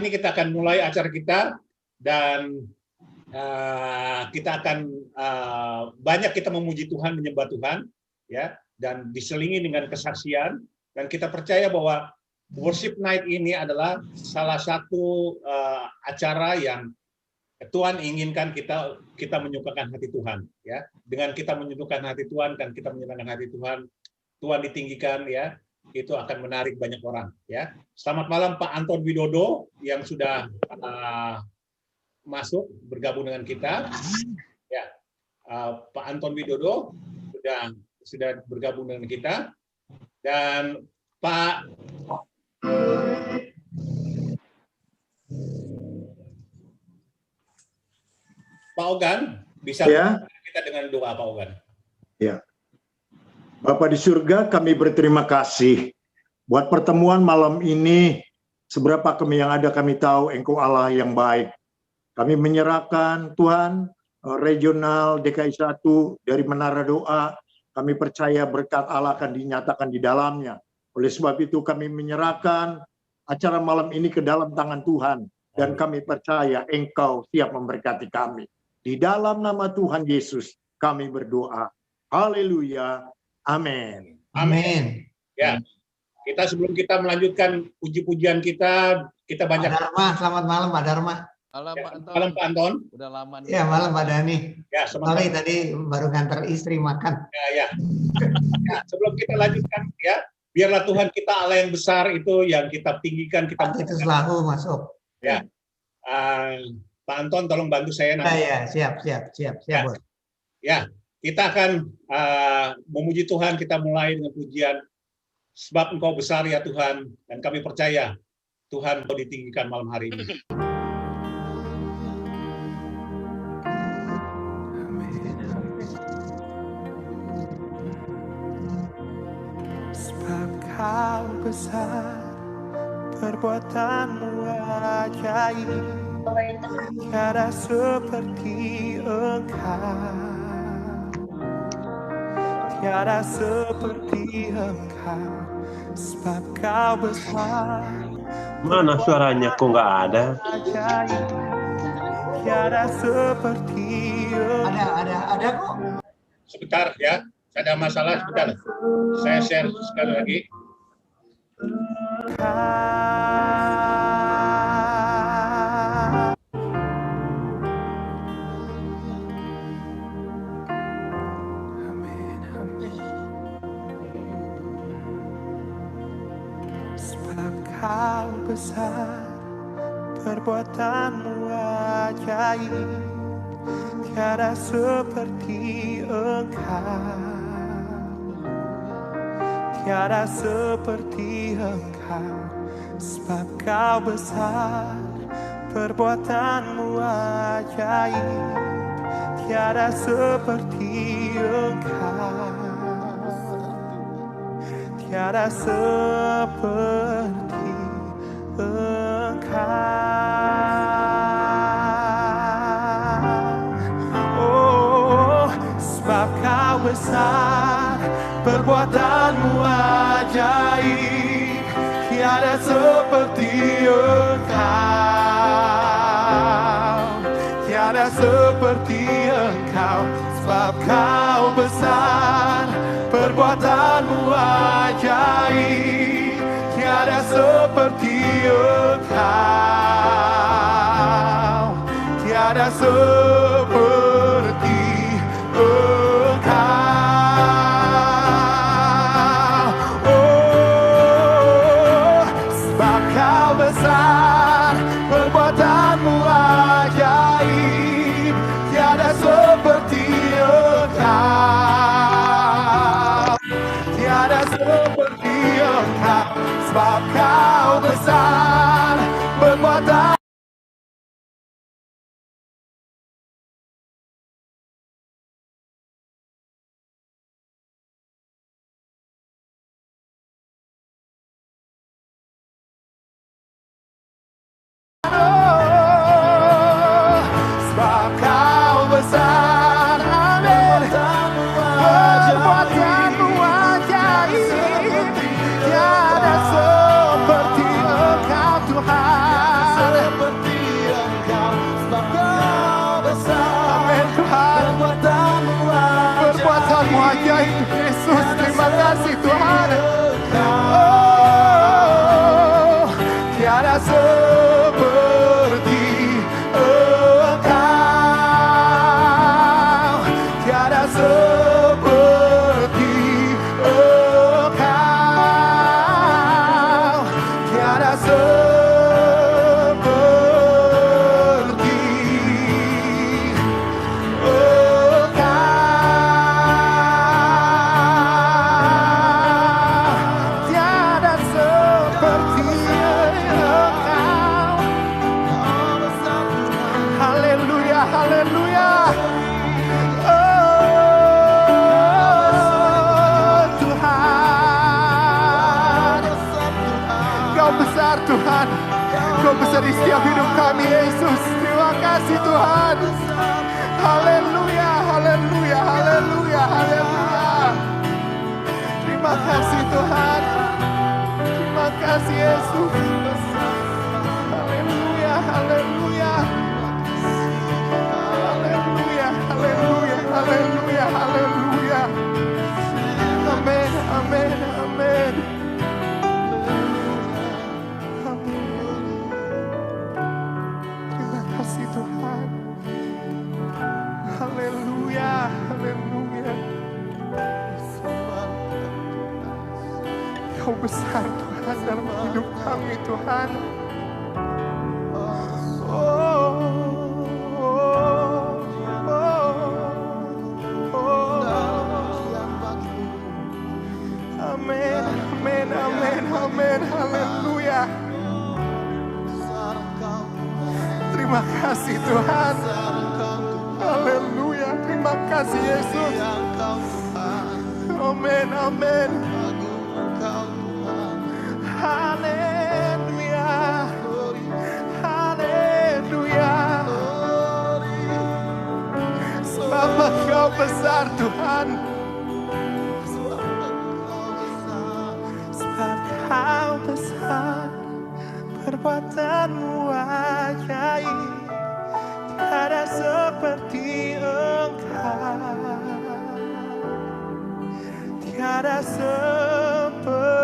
ini kita akan mulai acara kita dan kita akan banyak kita memuji Tuhan, menyembah Tuhan, ya, dan diselingi dengan kesaksian. Dan kita percaya bahwa Worship Night ini adalah salah satu acara yang Tuhan inginkan kita menyukakan hati Tuhan, ya. Dengan kita menyukakan hati Tuhan dan kita menyenangkan hati Tuhan, Tuhan ditinggikan, ya. Itu akan menarik banyak orang, ya. Selamat malam Pak Anton Widodo yang sudah masuk bergabung dengan kita, ya. Pak Anton Widodo sudah bergabung dengan kita, dan Pak Ogan bisa kita dengan doa, Pak Ogan. Ya. Bapa di surga, kami berterima kasih buat pertemuan malam ini. Seberapa kami yang ada, kami tahu Engkau Allah yang baik. Kami menyerahkan Tuhan regional DKI 1 dari Menara Doa. Kami percaya berkat Allah akan dinyatakan di dalamnya. Oleh sebab itu kami menyerahkan acara malam ini ke dalam tangan Tuhan. Dan kami percaya Engkau siap memberkati kami. Di dalam nama Tuhan Yesus kami berdoa. Haleluya. Amin. Amin. Ya, sebelum kita melanjutkan puji-pujian kita banyak. Pak Dharma, selamat malam Pak Dharma. Malam Pak Anton. Malam Pak Anton. Udah lama nih. Ya, malam Pak Dani. Ya, sorry tadi baru ngantar istri makan. Ya. Sebelum kita lanjutkan, ya, biarlah Tuhan kita Allah yang besar itu yang kita tinggikan, kita itu selalu masuk. Ya, Pak Anton tolong bantu saya nanti. Ya, siap Bos. Ya. Kita akan memuji Tuhan, kita mulai dengan pujian, sebab Engkau besar ya Tuhan, dan kami percaya Tuhan Engkau ditinggikan malam hari ini. Sebab Kau besar, perbuatanmu ajaib, tiada seperti Engkau. Tiada seperti Engkau, sebab Kau besar. Mana suaranya kok nggak ada? Tiada seperti Engkau. Ada kok. Sebentar ya, ada masalah sebentar. Saya share sekali lagi. Kau besar, perbuatanmu ajaib, tiada seperti Engkau. Tiada seperti Engkau, sebab Kau besar, perbuatanmu ajaib, tiada seperti Engkau. Tiada seperti oh, sebab Kau besar, perbuatanmu ajaib, tiada seperti Engkau. Tiada seperti Engkau, sebab Kau besar, perbuatanmu ajaib, tiada seperti Engkau. Tiada seperti Engkau. Oh, sebab Kau besar, perbuatanmu ajaib, tiada seperti Engkau. Tiada seperti Engkau, sebab Kau besar, perbuatan. Sebab Kau besar, amin. Perbuatanmu ajaib, tiada seperti Engkau Tuhan. Tuhan. Oh, tiada seperti Engkau, tiada seperti Engkau, tiada seperti tiada seperti Engkau. Haleluya, haleluya. Oh Tuhan, Kau besar Tuhan, Kau besar di setiap hidup kami Yesus. Terima kasih Tuhan. Haleluya, haleluya, haleluya, haleluya. Terima kasih Tuhan. Terima kasih Yesus. Haleluya, haleluya. Haleluya, haleluya, haleluya, haleluya. Amin, amin, amin. Terima kasih Tuhan. Haleluya, haleluya. Kau besar Tuhan dalam hidup kami Tuhan. Amin, amin, amin, amin, haleluya. Terima kasih Tuhan. Haleluya, terima kasih Yesus. Amin, amin. Haleluya, haleluya. Sebab Engkau besar Tuhan. Sebab Kau besar, perbuatanmu ajaib, tiada seperti Engkau, tiada seperti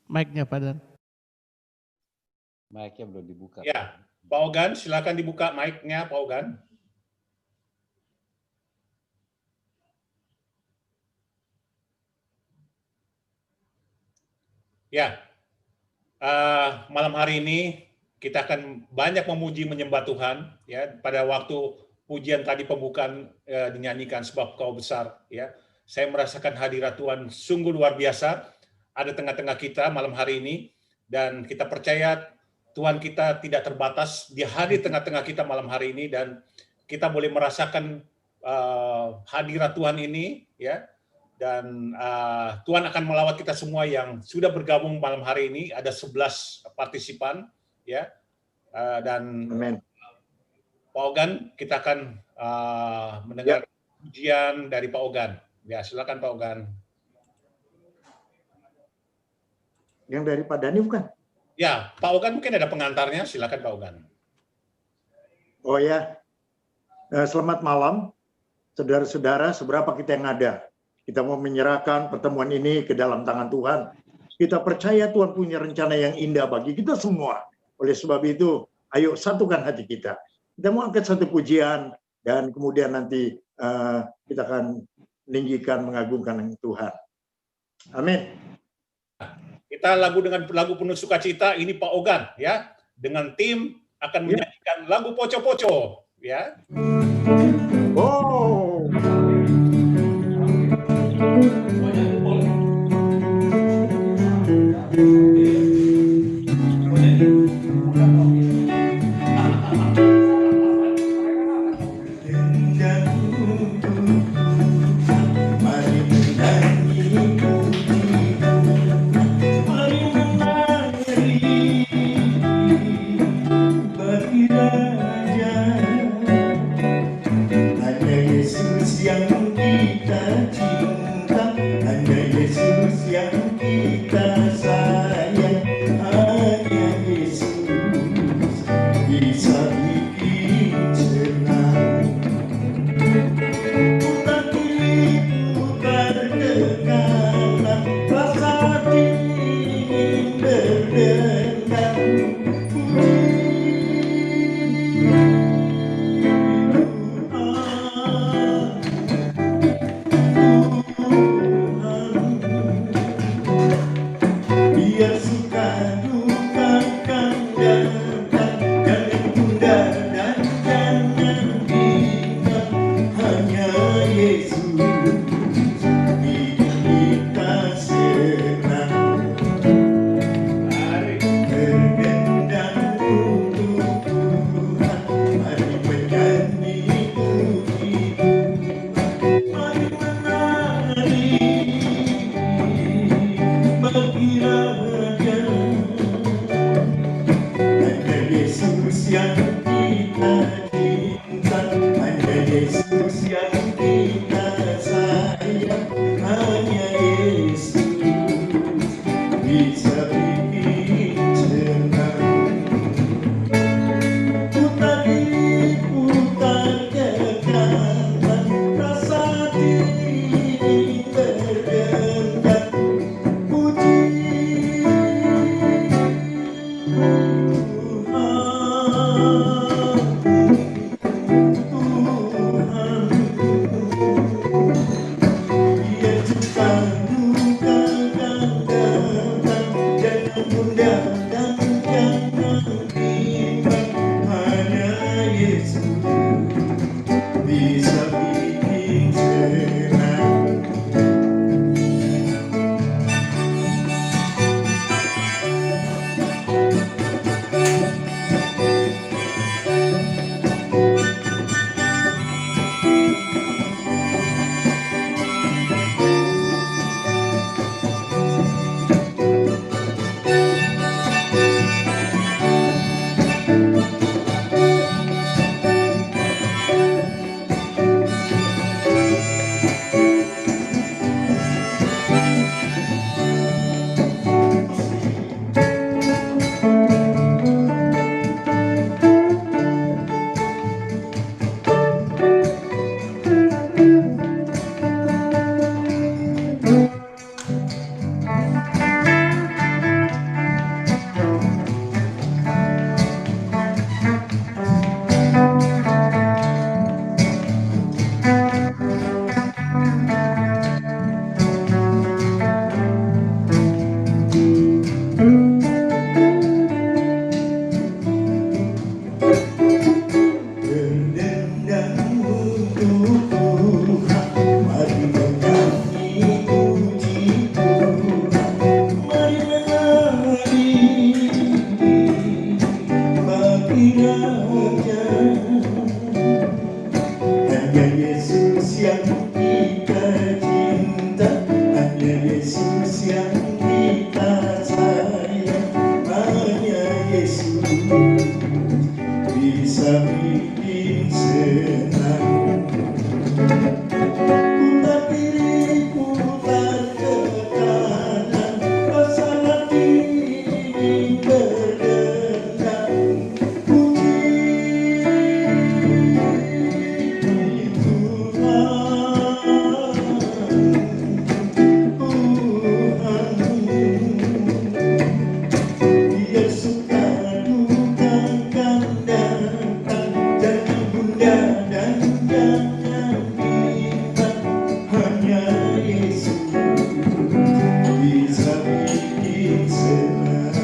Mic-nya Pak Dan. Mic-nya belum dibuka. Ya, Pak Ogan, silakan dibuka mic-nya, Pak Ogan. Ya, malam hari ini kita akan banyak memuji menyembah Tuhan. Ya, pada waktu pujian tadi pembukaan dinyanyikan sebab Kau besar. Ya, saya merasakan hadirat Tuhan sungguh luar biasa. Ada tengah-tengah kita malam hari ini, dan kita percaya Tuhan kita tidak terbatas, Dia hadir tengah-tengah kita malam hari ini, dan kita boleh merasakan hadirat Tuhan ini, ya. Dan Tuhan akan melawat kita semua yang sudah bergabung malam hari ini. Ada 11 partisipan, ya. Dan Amin. Pak Ogan, kita akan mendengar pujian dari Pak Ogan. Ya, silakan Pak Ogan. Yang dari Pak Dhani bukan? Ya, Pak Ogan mungkin ada pengantarnya, silakan Pak Ogan. Oh ya, selamat malam, saudara-saudara, seberapa kita yang ada. Kita mau menyerahkan pertemuan ini ke dalam tangan Tuhan. Kita percaya Tuhan punya rencana yang indah bagi kita semua. Oleh sebab itu, ayo satukan hati kita. Kita mau angkat satu pujian, dan kemudian nanti kita akan meninggikan, mengagungkan Tuhan. Amin. Kita dengan lagu penuh sukacita, ini Pak Ogan, ya, dengan tim akan menyanyikan lagu Poco-Poco, ya. Oh. yang kita sayang, hanya Yesus bisa bikin senang. Putar kiri, putar ke kanan, rasa ingin berdendam. Biar suka duka kan datang, jangan tunda dan jangan ingat, hanya Yesus bikin kita senang. Berdendam untuk Tuhan, mari menyanyi puji Tuhan, mari menari bagi raja. Hanya Yesus yang kita cinta, hanya Yesus yang kita sayang, hanya Yesus bisa bikin senang. Putar kiri, putar ke kanan, rasa ingin berdendam. Puji Tuhan, biar suka duka kan datang, jangan tunda dan jangan bimbang, hanya Yesus bisa bikin senang. Berdendam untuk Tuhan, mari menyanyi puji Tuhan, mari menari bagi raja. Hanya Yesus yang kita cinta, hanya Yesus yang kita sayang, hanya Yesus bisa bikin senang. Putar kiri, putar ke kanan, rasa hati ingin berdendam. Puji Tuhan, biar suka duka kan datang, jangan bunda dan jangan bimbang, hanya Yesus bisa bikin senang.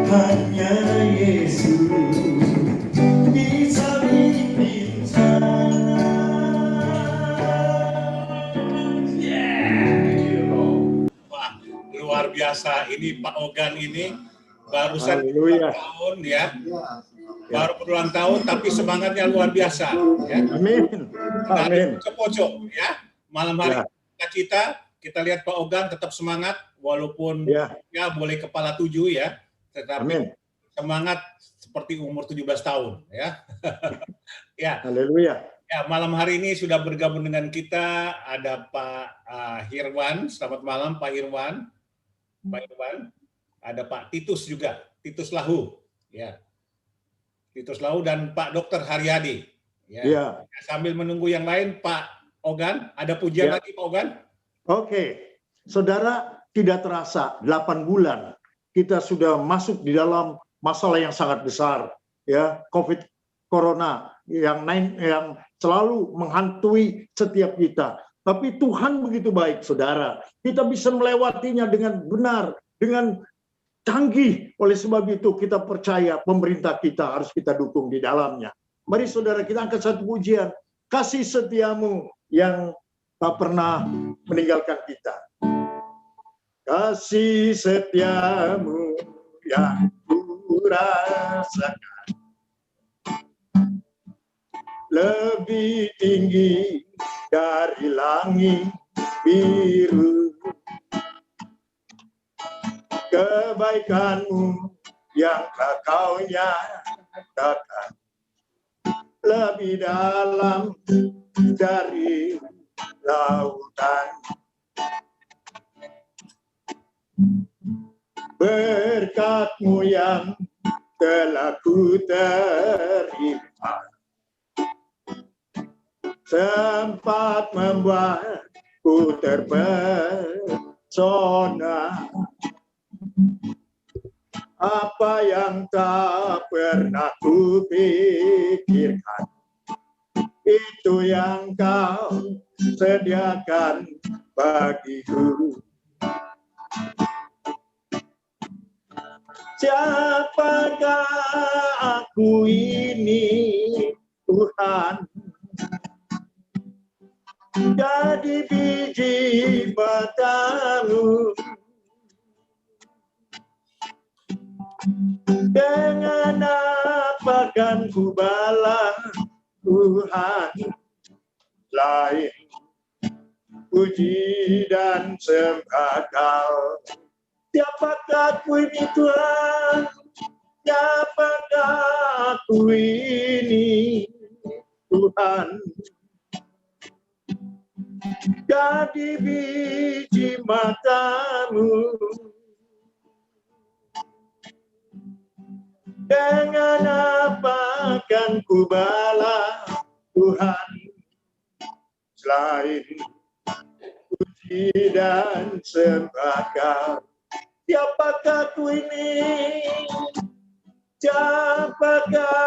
Hanya Yesus bisa bikin senang. Wah, luar biasa ini Pak Ogan ini barusan Haleluya. berulang tahun ya, baru berulang tahun tapi semangatnya luar biasa ya. Amin. Amin. Pojok ya, malam hari Ya. kita lihat Pak Ogan tetap semangat walaupun Ya. ya boleh kepala 7 ya, tetapi Amin. semangat seperti umur 17 tahun ya. Ya, Haleluya. Ya, malam hari ini sudah bergabung dengan kita ada Pak Hirwan. Selamat malam Pak Hirwan. Pak Hirwan. Ada Pak Titus juga, Titus Lahu. Ya. Titus Lahu dan Pak Dr. Haryadi. Ya. Ya. Sambil menunggu yang lain, Pak Ogan, ada pujian Ya. lagi Pak Ogan? Oke, saudara, tidak terasa 8 bulan kita sudah masuk di dalam masalah yang sangat besar, ya, COVID Corona yang selalu menghantui setiap kita. Tapi Tuhan begitu baik, saudara. Kita bisa melewatinya dengan benar, dengan canggih. Oleh sebab itu kita percaya pemerintah kita harus kita dukung di dalamnya. Mari saudara kita angkat satu pujian. Kasih setiamu yang tak pernah meninggalkan kita. Kasih setiamu yang kurasakan lebih tinggi dari langit biru. Kebaikanmu yang telah kau nyatakan lebih dalam dari lautan. Berkat-Mu yang telah ku terima sempat membuatku terpesona. Apa yang tak pernah ku pikirkan, itu yang kau sediakan bagiku. Siapakah aku ini, Tuhan? Jadi biji mata-Mu. Dengan apa kan ku balas Tuhan lain puji dan sembah Kau. Siapakah aku ini Tuhan? Siapakah aku ini Tuhan? Jadi biji mata-Mu. Dengan apa kan ku balas Tuhan selain puji dan sembah Kau. Siapakah aku ini? Siapakah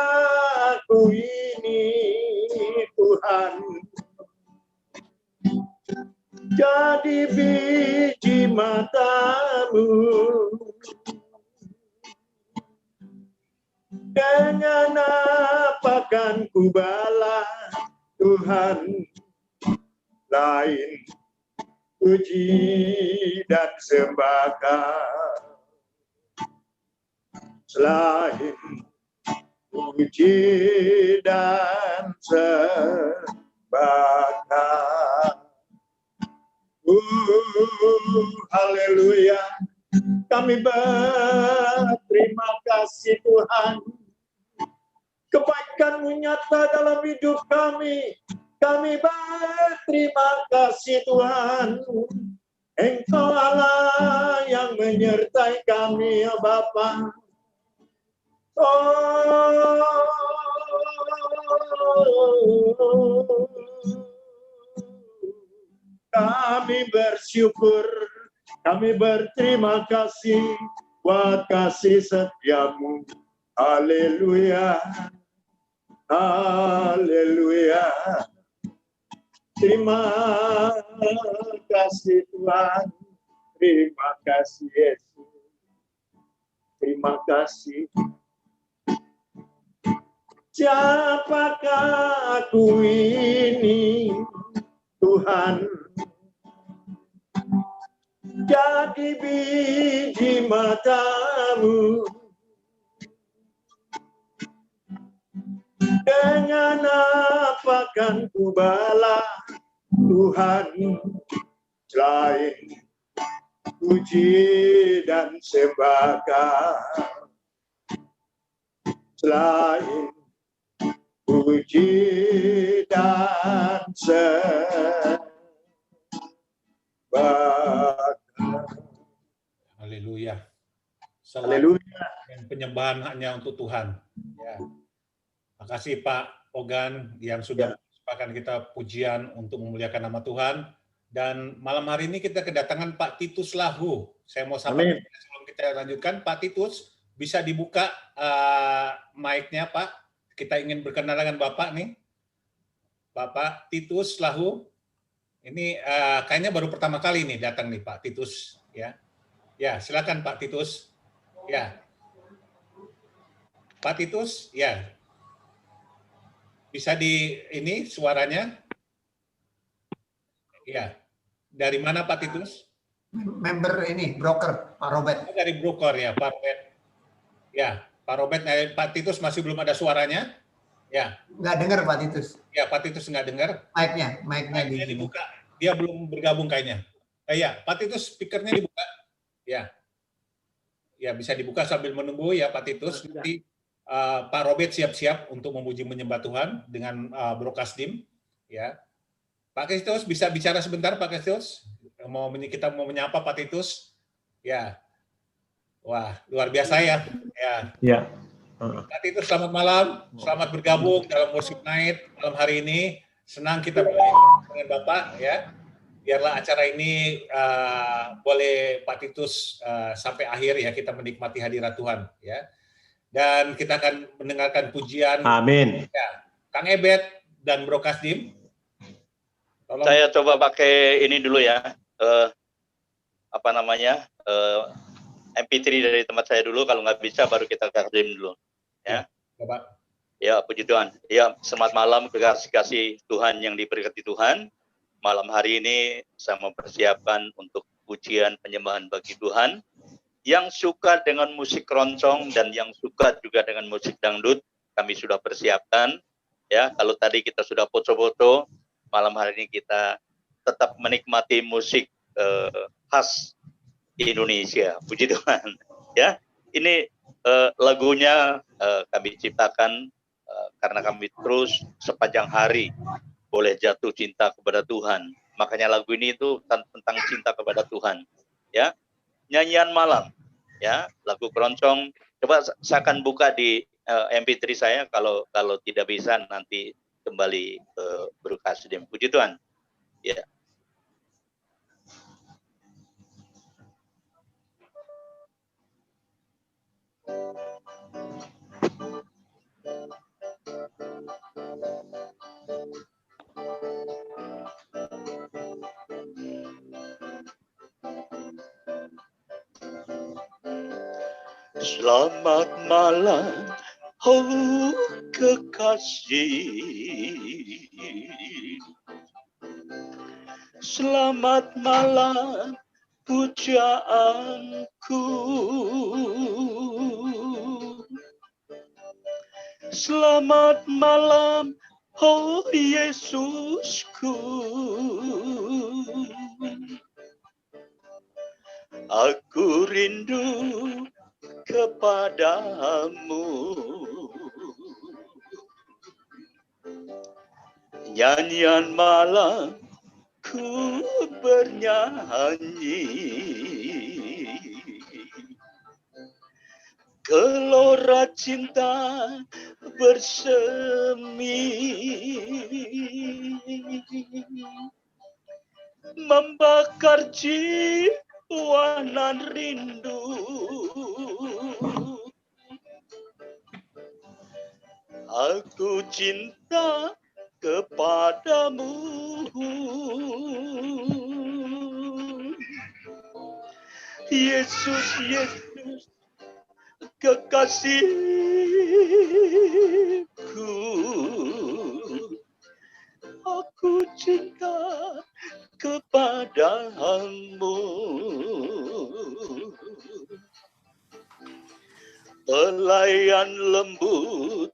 aku ini Tuhan? Jadi biji mata-Mu. Dengan apa kan ku balas Tuhan lain puji dan sembah Kau. Selain puji dan sembah Kau. Haleluya. Kami berterima kasih Tuhan. Kebaikan-Mu nyata dalam hidup kami. Kami berterima kasih Tuhan. Engkau Allah yang menyertai kami ya Bapa. Kami bersyukur, kami berterima kasih buat kasih setia-Mu. Haleluya, haleluya. Terima kasih Tuhan, terima kasih Yesus, terima kasih. Siapakah aku ini Tuhan? Jadi biji mata-Mu. Dengan apa kan ku balas Tuhan selain puji dan sembah Kau. Selain puji dan sembah. Haleluya. Haleluya. Dan penyembahan hanya untuk Tuhan. Ya. Makasih Pak Ogan yang sudah menyempatkan kita pujian untuk memuliakan nama Tuhan. Dan malam hari ini kita kedatangan Pak Titus Lahu. Saya mau sampaikan sebelum kita lanjutkan, Pak Titus bisa dibuka mic-nya Pak. Kita ingin berkenalan dengan Bapak nih. Bapak Titus Lahu. Ini kayaknya baru pertama kali nih datang nih Pak Titus. Ya, silakan Pak Titus. Ya, Pak Titus, ya. Bisa di ini suaranya? Ya. Dari mana Pak Titus? Member ini, broker, Pak Robert. Dari broker ya, Pak Robert. Ya, Pak Robert, Pak Titus masih belum ada suaranya? Ya. Nggak dengar Pak Titus. Ya, Pak Titus nggak dengar. Mic-nya dibuka. Dia belum bergabung kayaknya. Ya, Pak Titus speakernya dibuka. Ya. Ya, bisa dibuka sambil menunggu ya Pak Titus. Nanti Pak Robert siap-siap untuk memuji menyembah Tuhan dengan Brokasdim. Ya. Pak Titus bisa bicara sebentar Pak Titus? Kita mau menyapa Pak Titus. Ya. Wah, luar biasa ya. Ya. Pak Titus selamat malam. Selamat bergabung dalam Worship Night malam hari ini. Senang kita berjumpa dengan Bapak ya. Biarlah acara ini boleh Pak Titus sampai akhir ya, kita menikmati hadirat Tuhan ya. Dan kita akan mendengarkan pujian. Amin. Ya, Kang Ebet dan Bro Kasdim. Tolong. Saya coba pakai ini dulu ya. MP3 dari tempat saya dulu, kalau nggak bisa baru kita Kasdim dulu. Ya. Coba. Ya, puji Tuhan. Ya, selamat malam kasih Tuhan yang diberkati Tuhan. Malam hari ini saya mempersiapkan untuk pujian penyembahan bagi Tuhan. Yang suka dengan musik keroncong dan yang suka juga dengan musik dangdut, kami sudah persiapkan. Ya, kalau tadi kita sudah foto-foto, malam hari ini kita tetap menikmati musik khas Indonesia. Puji Tuhan. Ya, ini lagunya kami ciptakan karena kami terus sepanjang hari boleh jatuh cinta kepada Tuhan. Makanya lagu ini itu tentang cinta kepada Tuhan. Ya, nyanyian malam. Ya, lagu keroncong. Coba saya akan buka di MP3 saya. Kalau tidak bisa nanti kembali Brokasdim. Puji Tuhan. Ya. Selamat malam, oh kekasih. Selamat malam, pujaanku. Selamat malam, oh Yesusku. Aku rindu kepadamu. Nyanyian malam ku bernyanyi, gelora cinta bersemi, membakar jiwa nan rindu. Aku cinta kepadamu. Yesus, Yesus, kekasihku. Aku cinta kepadamu. Pelayan lembut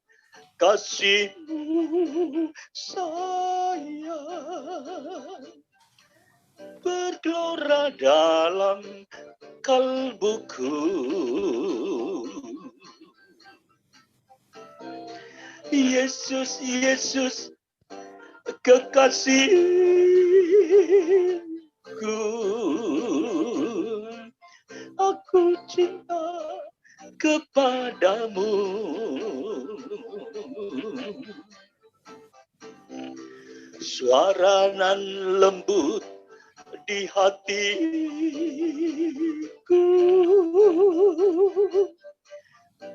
kasihmu sayang, bergelora dalam kalbuku. Yesus, Yesus, kekasihku, aku cinta kepadamu. Suara nan lembut di hatiku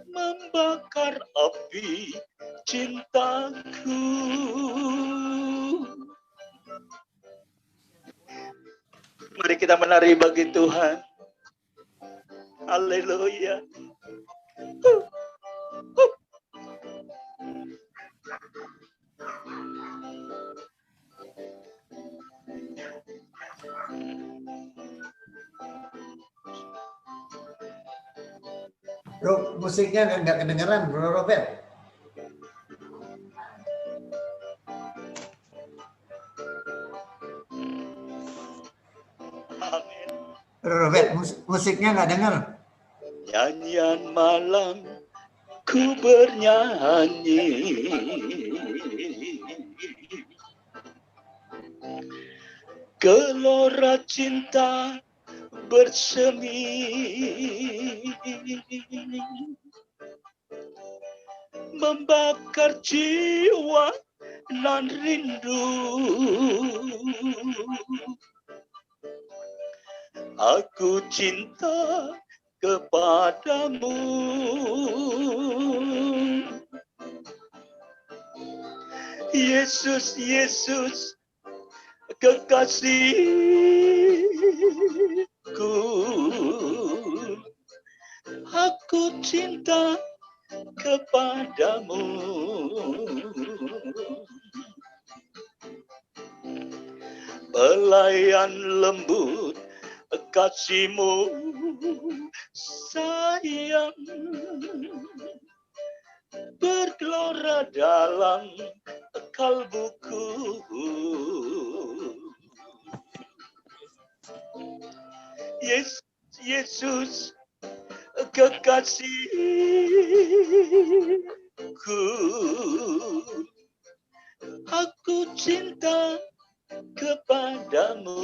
membakar api cintaku. Mari kita menari bagi Tuhan. Haleluya. Bro, musiknya nggak kedengeran, Bro Robert. Amin. Bro Robert, musiknya nggak dengar. Nyanyian malam ku bernyanyi, gelora cinta bersemi, membakar jiwa nan rindu. Aku cinta kepadamu. Yesus, Yesus, kekasihku, aku cinta kepadamu. Pelayan lembut kasihmu sayang, bergelora dalam kalbuku. Yesus, Yesus, kekasihku, aku cinta kepadamu.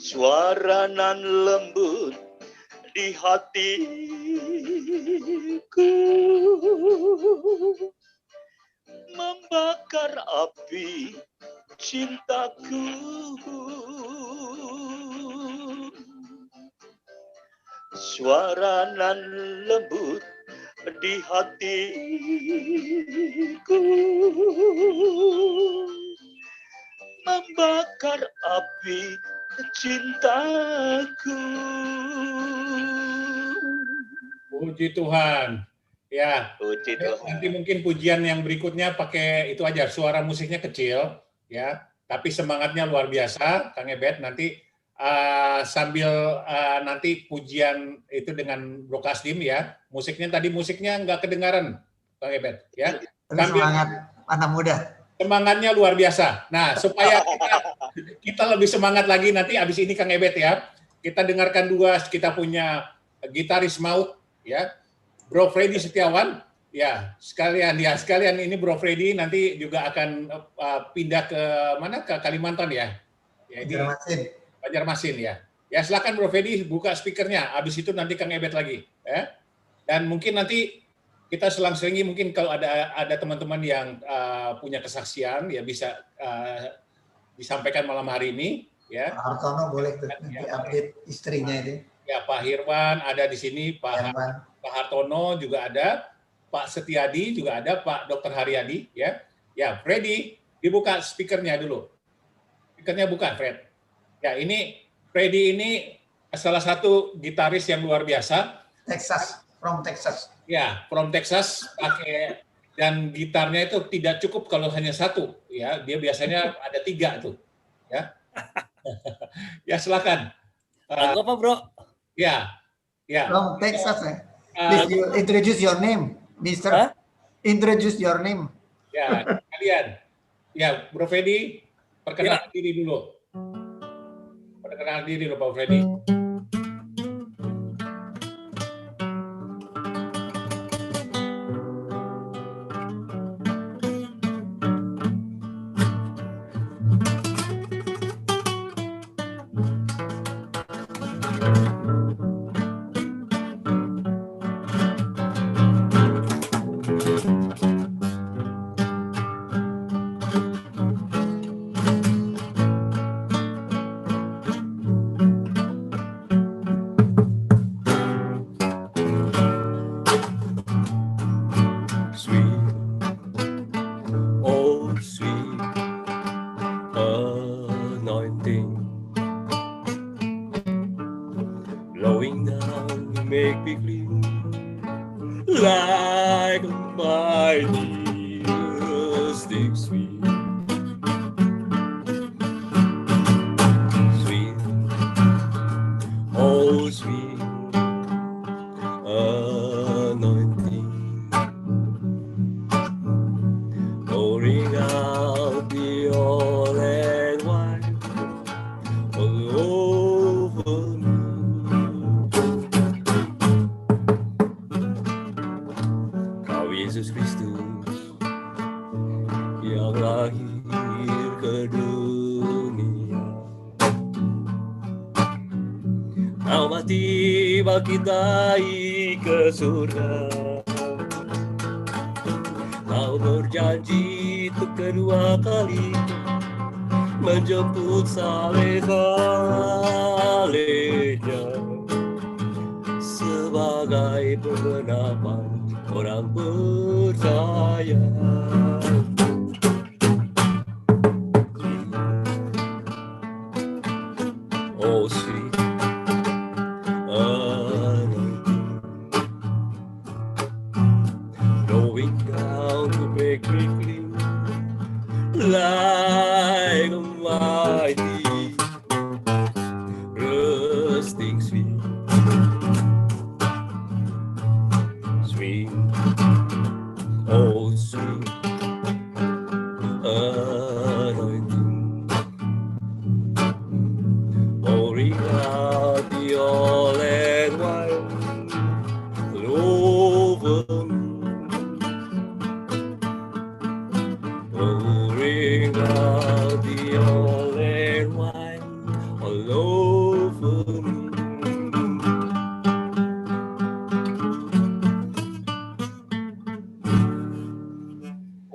Suara nan lembut di hatiku membakar api cintaku. Suara nan lembut di hatiku membakar api cintaku. Puji Tuhan. Ya, Puji Tuhan. nanti mungkin pujian yang berikutnya pakai itu aja, suara musiknya kecil, ya, tapi semangatnya luar biasa, Kang Ebet. Nanti sambil nanti pujian itu dengan Bro Kasdim ya, musiknya nggak kedengaran, Kang Ebet, ya. Tapi semangat anak muda. Semangatnya luar biasa. Nah, supaya kita lebih semangat lagi nanti abis ini Kang Ebet ya, kita dengarkan dua, kita punya gitaris maut ya, Bro Freddy Setiawan ya, sekalian ini Bro Freddy nanti juga akan pindah ke mana, ke Kalimantan ya. Ya ini Banjarmasin ya. Ya silakan Bro Freddy buka speakernya, abis itu nanti Kang Ebet lagi ya. Dan mungkin nanti kita selang-selingi mungkin kalau ada teman-teman yang punya kesaksian ya bisa disampaikan malam hari ini ya. Pak Hartono boleh tuh nanti update istrinya itu. Ya Pak Hirwan ada di sini, Pak Hartono juga ada, Pak Setiadi juga ada, Pak Dr. Haryadi ya. Ya Freddy dibuka speakernya dulu. Speakernya buka Fred. Ya ini Freddy ini salah satu gitaris yang luar biasa. From Texas. Ya, from Texas pakai, dan gitarnya itu tidak cukup kalau hanya satu, ya dia biasanya ada 3 tuh, ya. Ya silakan. Apa Bro? Ya, ya. From Texas ya. Please you introduce your name, Mister. Introduce your name. Ya, kalian. Ya, Bro Freddy, perkenalkan diri dulu. Perkenalkan diri dulu, Pak Freddy. sweet anointing blowing down to make me clean like a mighty rustic sweet. Sweet, oh sweet anointing pouring out the oil and wine all over me. Kau Yesus Kristus yang lahir ke dunia, Kau mati bagi kita ke surga. Kau berjanji untuk kedua kali menjemput saleh-salehnya sebagai penggenapan orang percaya. Oh sweet anointing blowing down to make me clean like a mighty rusting sweet. Sweet, oh sweet anointing pouring out the oil and wine all over me. Pouring out the oil and wine all over me.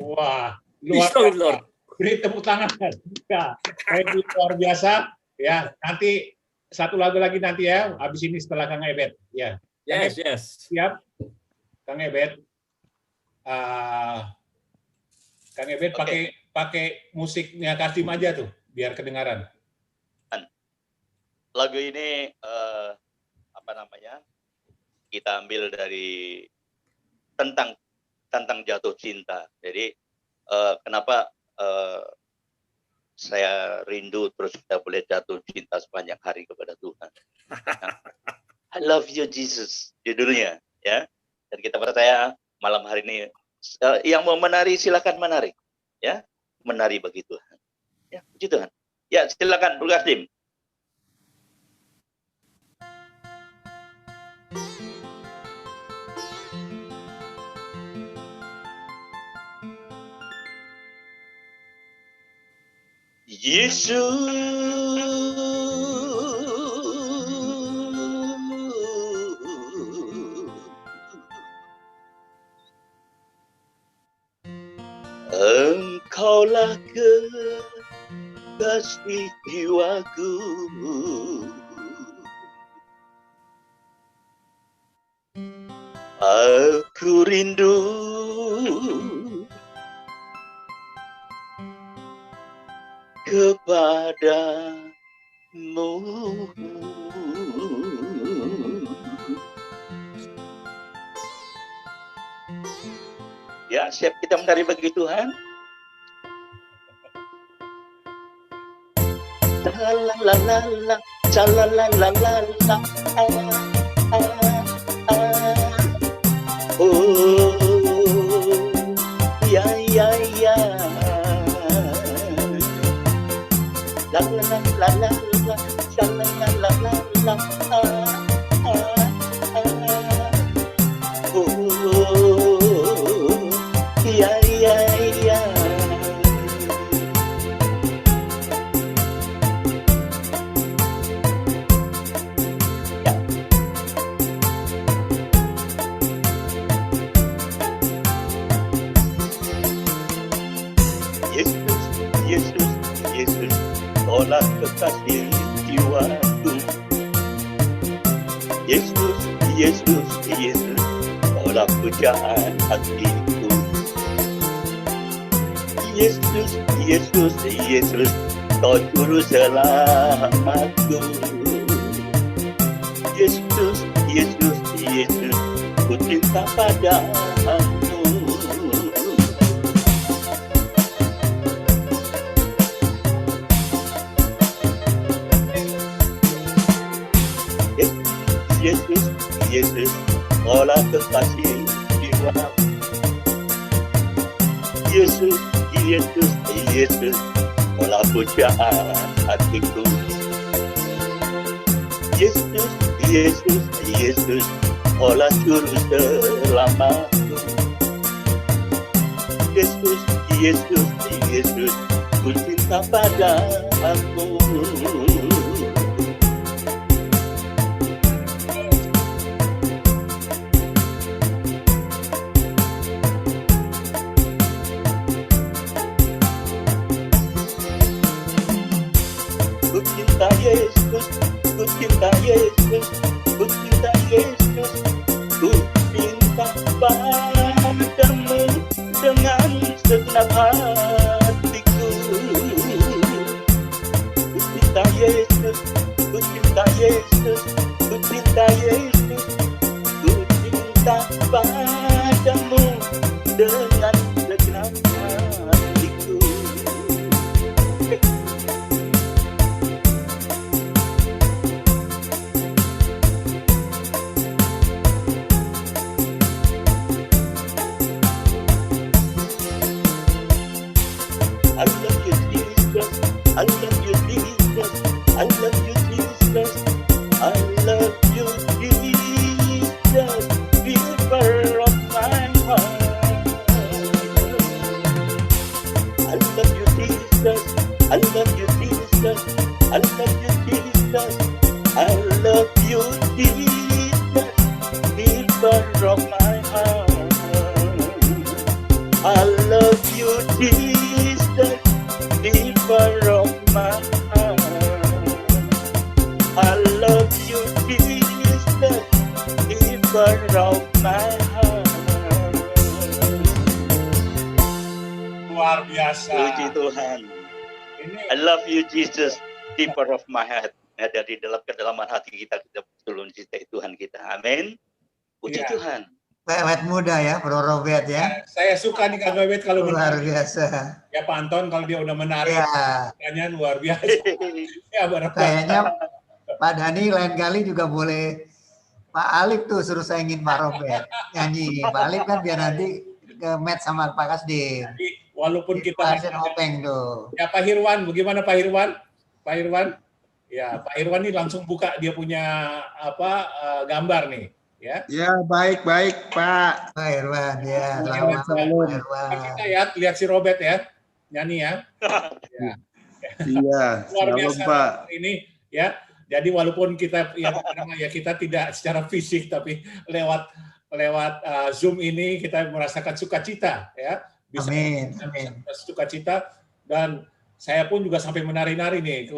Wah, Praise luar the Lord. biasa. Beri tepuk tangan. Ya, ini luar biasa. Ya, nanti satu lagu lagi nanti ya. Habis ini setelah Kang Ebet. Ya. Yes, yes. Siap, Kang Ebet. Kang Ebet pakai musiknya Kasim aja tuh, biar kedengaran. Lagu ini apa namanya? Kita ambil dari tentang jatuh cinta. Jadi kenapa saya rindu terus kita boleh jatuh cinta sepanjang hari kepada Tuhan. I love you Jesus judulnya ya. Dan kita percaya malam hari ini yang mau menari silakan menari ya, menari bagi Tuhan. Ya, puji Tuhan. Ya, silakan Bro Kasim. Yesus, Engkaulah kekasih jiwaku, aku rindu kepadamu. Ya, siap kita menari bagi Tuhan. La la la la la, la la la la la, oh, ya ya ya. La la la la la la, la la la la la. Ya ya ya. Yesus, Yesus, Yesus, tolak kekasih jiwaku. Yesus, Yesus, Yesus, tolak pujaan hatiku. Yesus, Yesus, Yesus, Kau juru selamatku. Yesus, Yesus, Yesus, ku cinta padamu. Yesus, Yesus, Kaulah kekasih jiwaku. Yesus, Yesus, Yesus, Kaulah pujaan hatiku. Yesus, Yesus, Yesus, Kaulah juru selamatku. Yesus, Yesus, Yesus, ku cinta padamu. Ku cinta Yesus, ku cinta Yesus, ku cinta Yesus, ku cinta padamu dengan segenap hatiku. Ku cinta Yesus, ku cinta Yesus, ku cinta Yesus, ku cinta padamu dengan segenap hatiku. I love you, Jesus. I love you, Jesus. I love you, Jesus. I love you, Jesus. Giver of my heart. I love you, Jesus. I love you, Jesus. I love you, Jesus. I love you, Jesus. Giver of my heart. I love you, Jesus, giver of my heart. I love you, Jesus, giver of my heart. Luar biasa. Puji Tuhan. I love you, Jesus, giver of my heart. Ya, dari dalam kedalaman hati kita betul mencintai Tuhan kita. Amin. Puji Iya. Tuhan. Awet muda ya, Bro Robert ya. Saya suka nih Kak Bebet kalau Luar menari. biasa. Ya Pak Anton kalau dia udah menari, Ya, makanya luar biasa. Ya bareng. kayaknya Pak Dhani lain kali juga boleh Pak Alif tuh suruh saingin Pak Robert nyanyi. Pak Alif kan biar nanti ke match sama Pak Kasdim. Walaupun kita Asen Openg tuh. ya Pak Hirwan, bagaimana Pak Hirwan? Pak Hirwan? Ya Pak Hirwan nih langsung buka dia punya gambar nih. Ya. Ya, baik Pak. Pak Irwan ya, Selamat selamat Pak Irwan. Kita ya lihat si Robert ya nyanyi ya. Ya. Iya, Luar shalom biasa Pak. ini ya. Jadi walaupun kita kita tidak secara fisik tapi lewat Zoom ini kita merasakan sukacita ya. Bisa Amin. sukacita dan saya pun juga sampai menari-nari nih.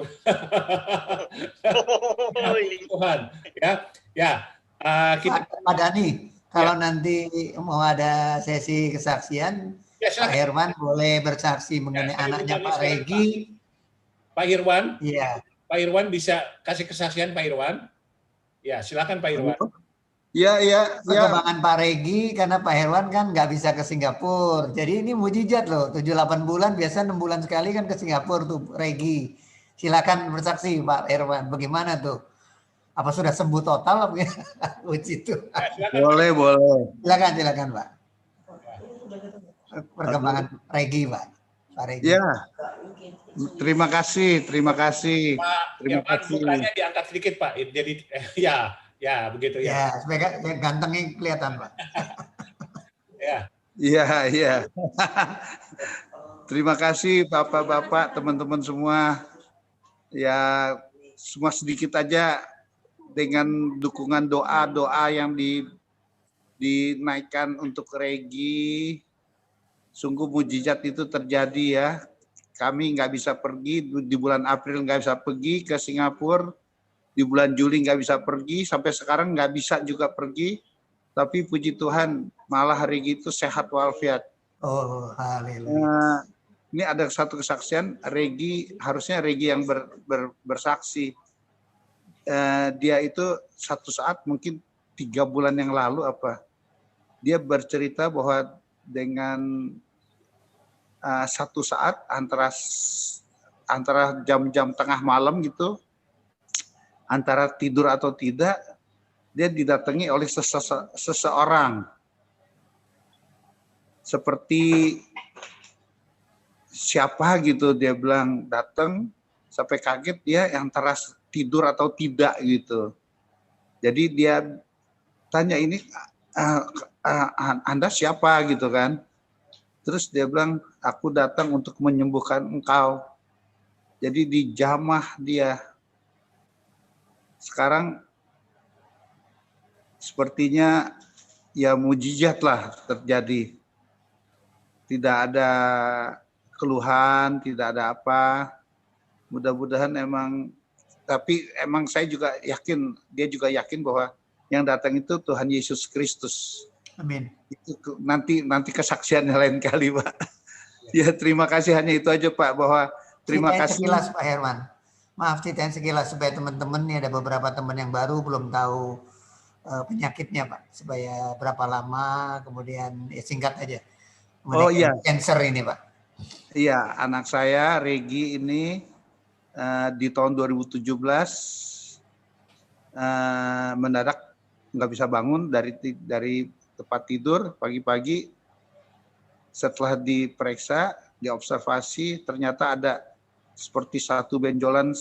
Tuhan ya. Ya. Pak Dhani, kalau nanti mau ada sesi kesaksian, Ya, Pak Herman boleh bersaksi mengenai anaknya Pak Regi. Pak Irwan, Iya. Pak Irwan bisa kasih kesaksian Pak Irwan? Ya, silakan Pak Irwan. Iya. Perkembangan Pak Regi karena Pak Herwan kan nggak bisa ke Singapura. Jadi ini mujizat loh, 7-8 bulan, biasa 6 bulan sekali kan ke Singapura tuh Regi. Silakan bersaksi Pak Herwan, bagaimana tuh? Apa sudah sembuh total? Puji Tuhan. Boleh. Silakan Pak. Perkembangan Regi Pak. Pak Regi. Ya. Terima kasih. Pak Terima Irwan, kasih. mukanya diangkat sedikit Pak. Jadi ya begitu ya. Ya, supaya gantengnya kelihatan Pak. Ya. Iya. Terima kasih Bapak-bapak, teman-teman semua. Ya, semua sedikit aja dengan dukungan doa yang dinaikkan untuk Regi. Sungguh mujizat itu terjadi ya. Kami nggak bisa pergi, di bulan April nggak bisa pergi ke Singapura, di bulan Juli nggak bisa pergi, sampai sekarang nggak bisa juga pergi. Tapi puji Tuhan, malah Regi itu sehat walafiat. Oh, haleluya. ini ada satu kesaksian, harusnya Regi yang bersaksi. Dia itu satu saat mungkin 3 bulan yang lalu dia bercerita bahwa dengan satu saat antara jam-jam tengah malam gitu, antara tidur atau tidak, dia didatangi oleh seseorang. Seperti siapa gitu, dia bilang datang, sampai kaget dia antara tidur atau tidak gitu. Jadi dia tanya, ini Anda siapa gitu kan? Terus dia bilang, aku datang untuk menyembuhkan engkau. Jadi dijamah dia. Sekarang sepertinya ya mujizat lah terjadi. Tidak ada keluhan, tidak ada apa. Mudah-mudahan tapi emang saya juga yakin, dia juga yakin bahwa yang datang itu Tuhan Yesus Kristus. Amin. Itu nanti kesaksiannya lain kali, Pak. Ya, terima kasih, hanya itu aja, Pak, bahwa terima kasih. Sekilas, Pak Herman. Maaf, ceritain sekilas supaya teman-teman nih, ada beberapa teman yang baru belum tahu penyakitnya, Pak. Supaya berapa lama, kemudian ya singkat aja. Kemudian cancer ini, Pak. Iya, anak saya Regi ini di tahun 2017 mendadak nggak bisa bangun dari tempat tidur pagi-pagi. Setelah diperiksa, diobservasi, ternyata ada seperti satu benjolan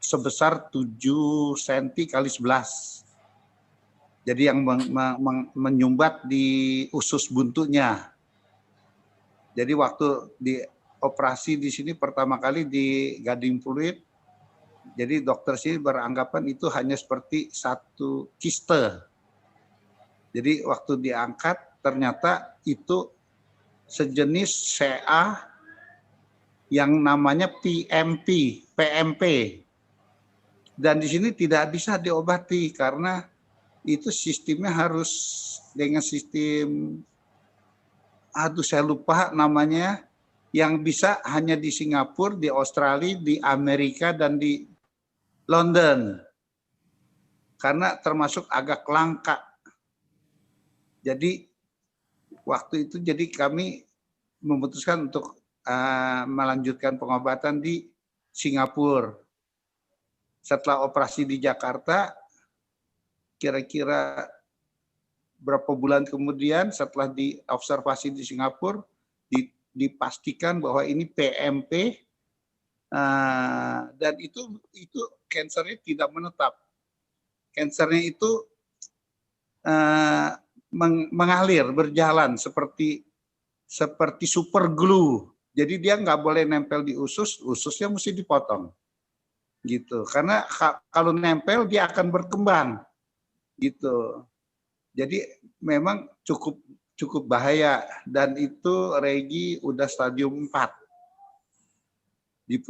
sebesar 7 cm kali 11. Jadi yang menyumbat di usus buntunya. Jadi waktu dioperasi di sini pertama kali di gading fluid, jadi dokter sini beranggapan itu hanya seperti satu kiste. Jadi waktu diangkat ternyata itu sejenis CA yang namanya PMP. Dan di sini tidak bisa diobati karena itu sistemnya harus dengan sistem, saya lupa namanya, yang bisa hanya di Singapura, di Australia, di Amerika, dan di London. Karena termasuk agak langka. Jadi waktu itu kami memutuskan untuk melanjutkan pengobatan di Singapura. Setelah operasi di Jakarta, kira-kira berapa bulan kemudian setelah diobservasi di Singapura, dipastikan bahwa ini PMP, dan itu kansernya tidak menetap. Kansernya itu mengalir, berjalan seperti super glue. Jadi dia nggak boleh nempel di ususnya mesti dipotong, gitu. Karena kalau nempel dia akan berkembang, gitu. Jadi memang cukup bahaya, dan itu Regi udah stadium 4. Di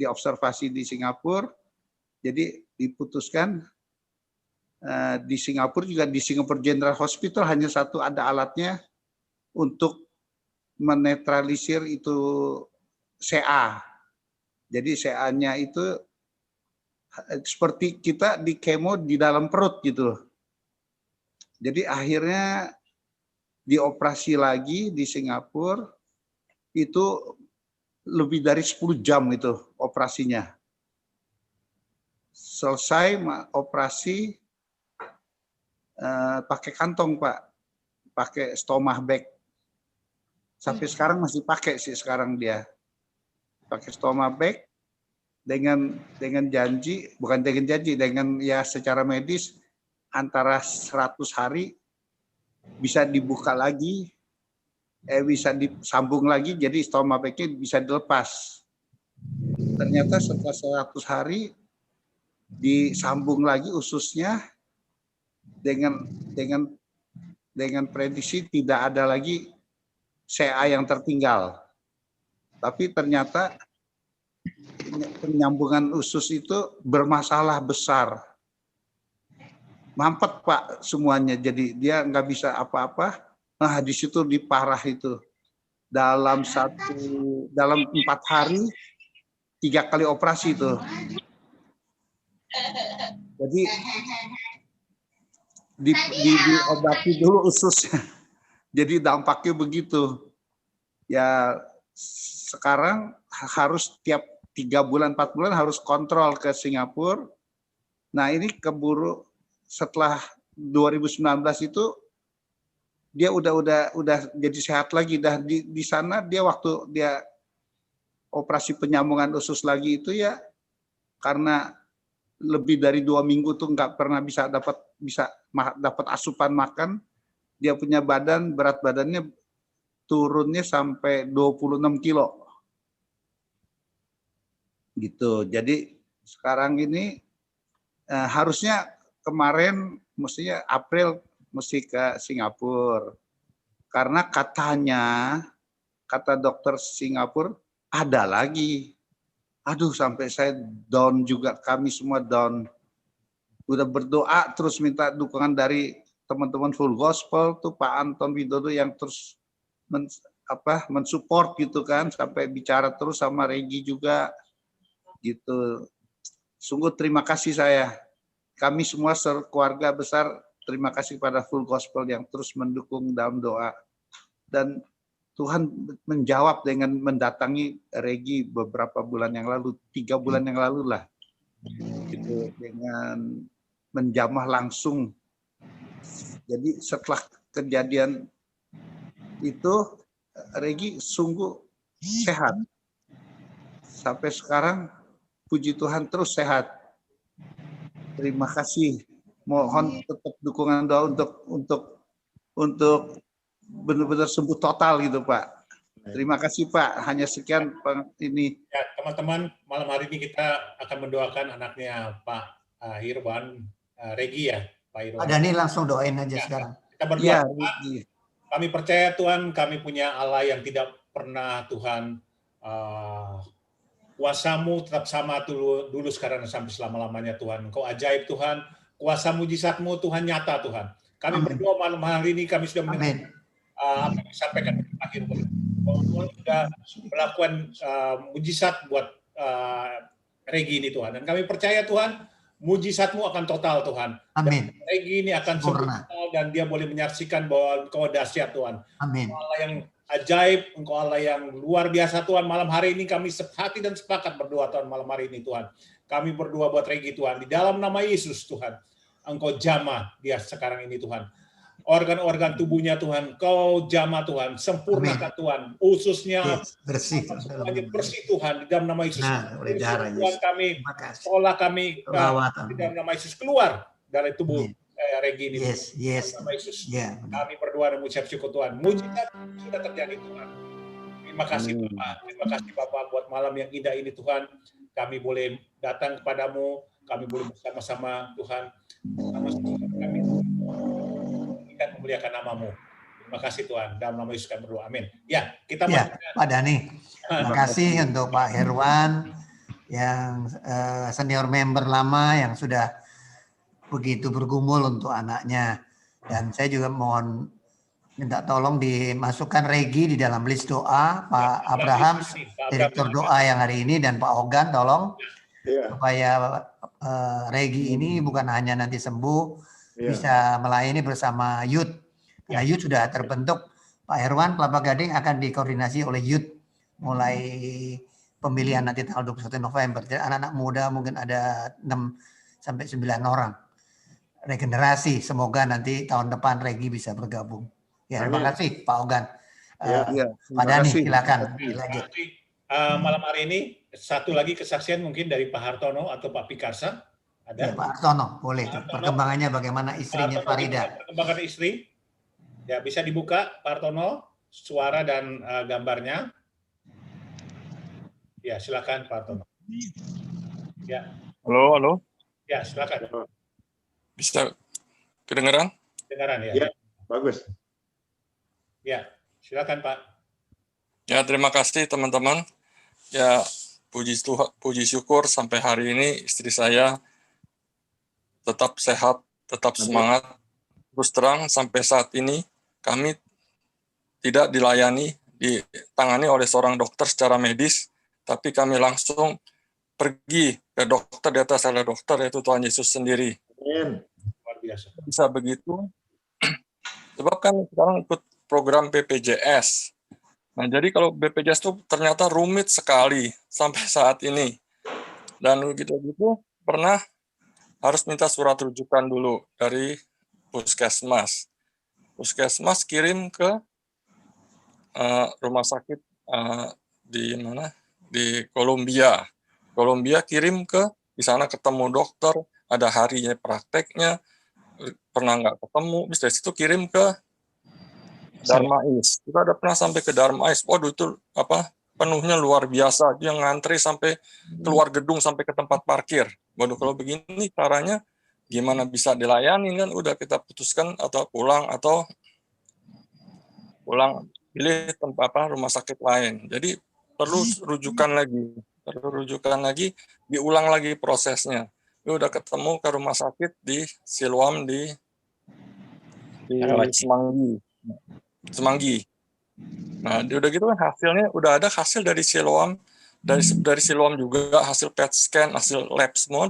observasi di Singapura, jadi diputuskan di Singapura juga, di Singapore General Hospital hanya satu ada alatnya untuk menetralisir itu CA. Jadi CA-nya itu seperti kita di kemo di dalam perut gitu. Jadi akhirnya dioperasi lagi di Singapura, itu lebih dari 10 jam itu operasinya. Selesai operasi pakai kantong, Pak, pakai stomach bag. Sampai sekarang masih pakai sih sekarang dia. Pakai stomach bag dengan janji, bukan dengan janji, dengan ya secara medis antara 100 hari bisa dibuka lagi, bisa disambung lagi, jadi stomach bag-nya bisa dilepas. Ternyata setelah 100 hari disambung lagi ususnya dengan prediksi tidak ada lagi CA yang tertinggal. Tapi ternyata penyambungan usus itu bermasalah besar. Mampet, Pak, semuanya. Jadi dia nggak bisa apa-apa. Nah, di situ diparah itu. dalam 4 hari 3 kali operasi itu. Jadi diobati dulu ususnya. Jadi dampaknya begitu. Ya sekarang harus tiap 3 bulan 4 bulan harus kontrol ke Singapura. Nah ini keburu setelah 2019 itu dia udah jadi sehat lagi. Dah di sana dia waktu dia operasi penyambungan usus lagi itu ya karena lebih dari 2 minggu tuh nggak pernah bisa dapat asupan makan. Dia punya berat badannya turunnya sampai 26 kilo. Gitu. Jadi sekarang ini harusnya kemarin mestinya April mesti ke Singapura. Karena kata dokter Singapura ada lagi. Aduh sampai saya down juga, kami semua down. Udah berdoa terus minta dukungan dari teman-teman Full Gospel tuh Pak Anton Widodo yang terus mensupport gitu kan, sampai bicara terus sama Regi juga gitu. Sungguh terima kasih saya. Kami semua sekeluarga besar terima kasih pada Full Gospel yang terus mendukung dalam doa. Dan Tuhan menjawab dengan mendatangi Regi beberapa bulan yang lalu, 3 bulan yang lalu lah. Gitu, dengan menjamah langsung. Jadi setelah kejadian itu Regi sungguh sehat. Sampai sekarang puji Tuhan terus sehat. Terima kasih. Mohon tetap dukungan doa untuk benar-benar sembuh total gitu Pak. Terima kasih Pak. Hanya sekian ini. Ya, teman-teman, malam hari ini kita akan mendoakan anaknya Pak Irwan, Regi ya, Pak Irwan. Pak Dhani langsung doain aja sekarang. Kita berdoa, Ya, Tuhan, kami percaya Tuhan, kami punya Allah yang tidak pernah Tuhan, kuasa-Mu tetap sama dulu sekarang dan sampai selama-lamanya Tuhan. Engkau ajaib Tuhan, kuasa mujizat-Mu Tuhan nyata Tuhan. Kami berdoa malam hari ini, kami sudah mendengar apa yang disampaikan Pak Irwan. Tuhan sudah melakukan mujizat buat Regi ini Tuhan. Dan kami percaya Tuhan, mujizat-Mu akan total Tuhan. Amin. Dan Regi ini akan sempurna dan dia boleh menyaksikan bahwa Engkau dahsyat Tuhan. Amin. Engkau Allah yang ajaib, Engkau Allah yang luar biasa Tuhan. Malam hari ini kami sepahati dan sepakat berdoa Tuhan malam hari ini Tuhan. Kami berdoa buat Regi Tuhan. Di dalam nama Yesus Tuhan, Engkau jamah dia sekarang ini Tuhan. Organ-organ tubuhnya Tuhan, Kau jamah Tuhan, sempurnakan Tuhan, ususnya bersih, semuanya bersih Tuhan, di dalam nama Yesus. oleh darah Tuhan kami, sekolah kami, di dalam nama Yesus keluar dari tubuh Regi ini. Yes. Nama Yesus. Kami berdoa dan mengucap syukur Tuhan. Mujizat sudah terjadi Tuhan. Terima kasih Bapak, terima kasih Bapak buat malam yang indah ini Tuhan. Kami boleh datang kepadamu, kami boleh bersama-sama Tuhan. Kami dan memuliakan nama-Mu. Terima kasih Tuhan. Dalam nama Yesus kami berdoa. Amin. Ya, kita Pak Dhani. Terima kasih untuk Pak Herwan yang senior member lama yang sudah begitu bergumul untuk anaknya. Dan saya juga mohon minta tolong dimasukkan Regi di dalam list doa, Pak Abraham, direktur doa yang hari ini, dan Pak Ogan tolong supaya Regi ini bukan hanya nanti sembuh, bisa melayani bersama youth. Nah, youth sudah terbentuk. Pak Herwan, Kelapa Gading akan dikoordinasi oleh youth mulai pemilihan nanti tanggal 21 November. Jadi anak-anak muda mungkin ada 6 sampai 9 orang. Regenerasi, semoga nanti tahun depan Regi bisa bergabung. Ya, terima kasih Pak Ogan. Pak Dhani, silakan. Malam hari ini satu lagi kesaksian mungkin dari Pak Hartono atau Pak Pikarsa. Ada? Ya, Pak Hartono, boleh. Perkembangannya bagaimana istrinya Farida? Perkembangan istri. Ya, bisa dibuka Pak Hartono, suara dan gambarnya. Ya, silakan Pak Hartono. Ya. Halo. Ya, silakan. Bisa kedengaran? Kedengaran ya. Ya, bagus. Ya, silakan Pak. Ya, terima kasih teman-teman. Ya, puji syukur sampai hari ini istri saya tetap sehat, tetap semangat. Terus terang sampai saat ini kami tidak dilayani ditangani oleh seorang dokter secara medis, tapi kami langsung pergi ke dokter di atas ada dokter, yaitu Tuhan Yesus sendiri. Amin. Luar biasa. Bisa begitu, sebab kan sekarang ikut program BPJS. Nah, jadi kalau BPJS itu ternyata rumit sekali sampai saat ini. Dan gitu-gitu pernah harus minta surat rujukan dulu dari puskesmas. Puskesmas kirim ke rumah sakit di mana? Di Kolombia. Kolombia kirim ke di sana ketemu dokter, ada harinya prakteknya, pernah nggak ketemu, bisa dari situ kirim ke Darmais. Kita ada pernah sampai ke Darmais. Waduh, itu penuhnya luar biasa. Dia ngantri sampai keluar gedung sampai ke tempat parkir. Waduh, kalau begini caranya gimana bisa dilayani kan? Udah kita putuskan atau pulang pilih tempat rumah sakit lain. Jadi perlu rujukan lagi, diulang lagi prosesnya. Dia udah ketemu ke rumah sakit di Siloam di Semanggi. Nah, udah gitu kan hasilnya udah ada hasil dari Siloam, dari Siloam juga hasil PET scan, hasil lab semua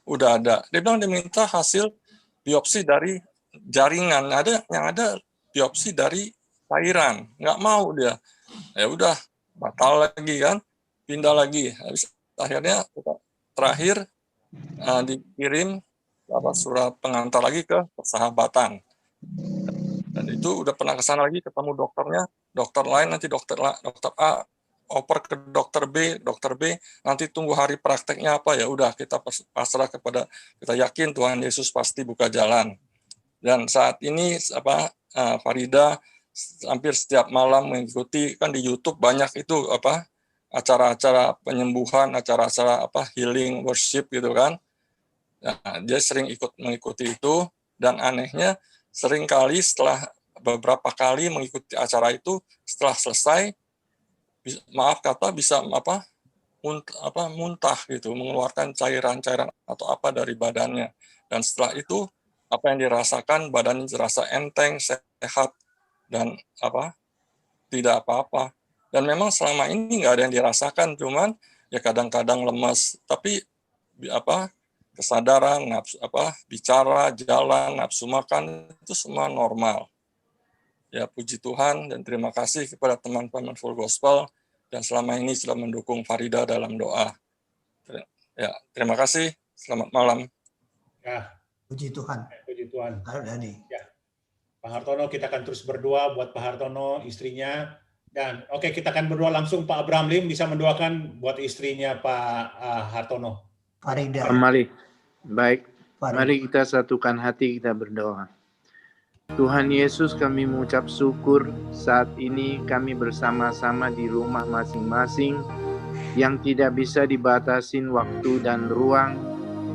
udah ada. Dia bilang dia minta hasil biopsi dari jaringan, yang ada biopsi dari cairan, nggak mau dia. Ya udah batal lagi kan, pindah lagi. Habis akhirnya terakhir dikirim surat pengantar lagi ke Persahabatan. Dan itu udah pernah ke sana lagi, ketemu dokternya, dokter lain, nanti dokter A oper ke dokter B, nanti tunggu hari prakteknya apa, ya udah kita pasrah kita yakin Tuhan Yesus pasti buka jalan. Dan saat ini Farida hampir setiap malam mengikuti, kan di YouTube banyak itu acara-acara penyembuhan, acara-acara healing worship gitu kan. Nah, dia sering mengikuti itu, dan anehnya seringkali setelah beberapa kali mengikuti acara itu, setelah selesai, bisa muntah gitu, mengeluarkan cairan-cairan atau apa dari badannya. Dan setelah itu apa yang dirasakan, badannya terasa enteng, sehat, dan tidak apa-apa. Dan memang selama ini nggak ada yang dirasakan, cuman ya kadang-kadang lemas, tapi kesadaran, nafsu bicara, jalan, nafsu makan itu semua normal. Ya, puji Tuhan dan terima kasih kepada teman-teman Full Gospel dan selama ini sudah mendukung Farida dalam doa. Ya, terima kasih. Selamat malam. Ya. Puji Tuhan. Puji Tuhan. Ya. Pak Hartono, kita akan terus berdoa buat Pak Hartono, istrinya. Dan kita akan berdoa langsung. Pak Abraham Lim bisa mendoakan buat istrinya Pak Hartono. Farida. Mari. Baik. Mari kita satukan hati, kita berdoa. Tuhan Yesus, kami mengucap syukur saat ini kami bersama-sama di rumah masing-masing yang tidak bisa dibatasin waktu dan ruang,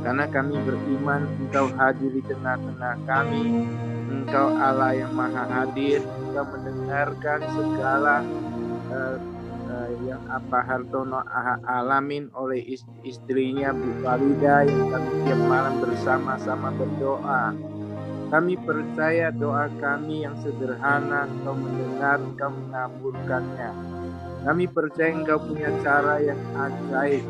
karena kami beriman Engkau hadir di tengah-tengah kami. Engkau Allah yang maha hadir, Engkau mendengarkan segala yang Pak Hartono alamin oleh istrinya Bu Farida, yang kami tiap malam bersama-sama berdoa. Kami percaya doa kami yang sederhana Engkau mendengar, Engkau mengabulkannya. Kami percaya Engkau punya cara yang ajaib.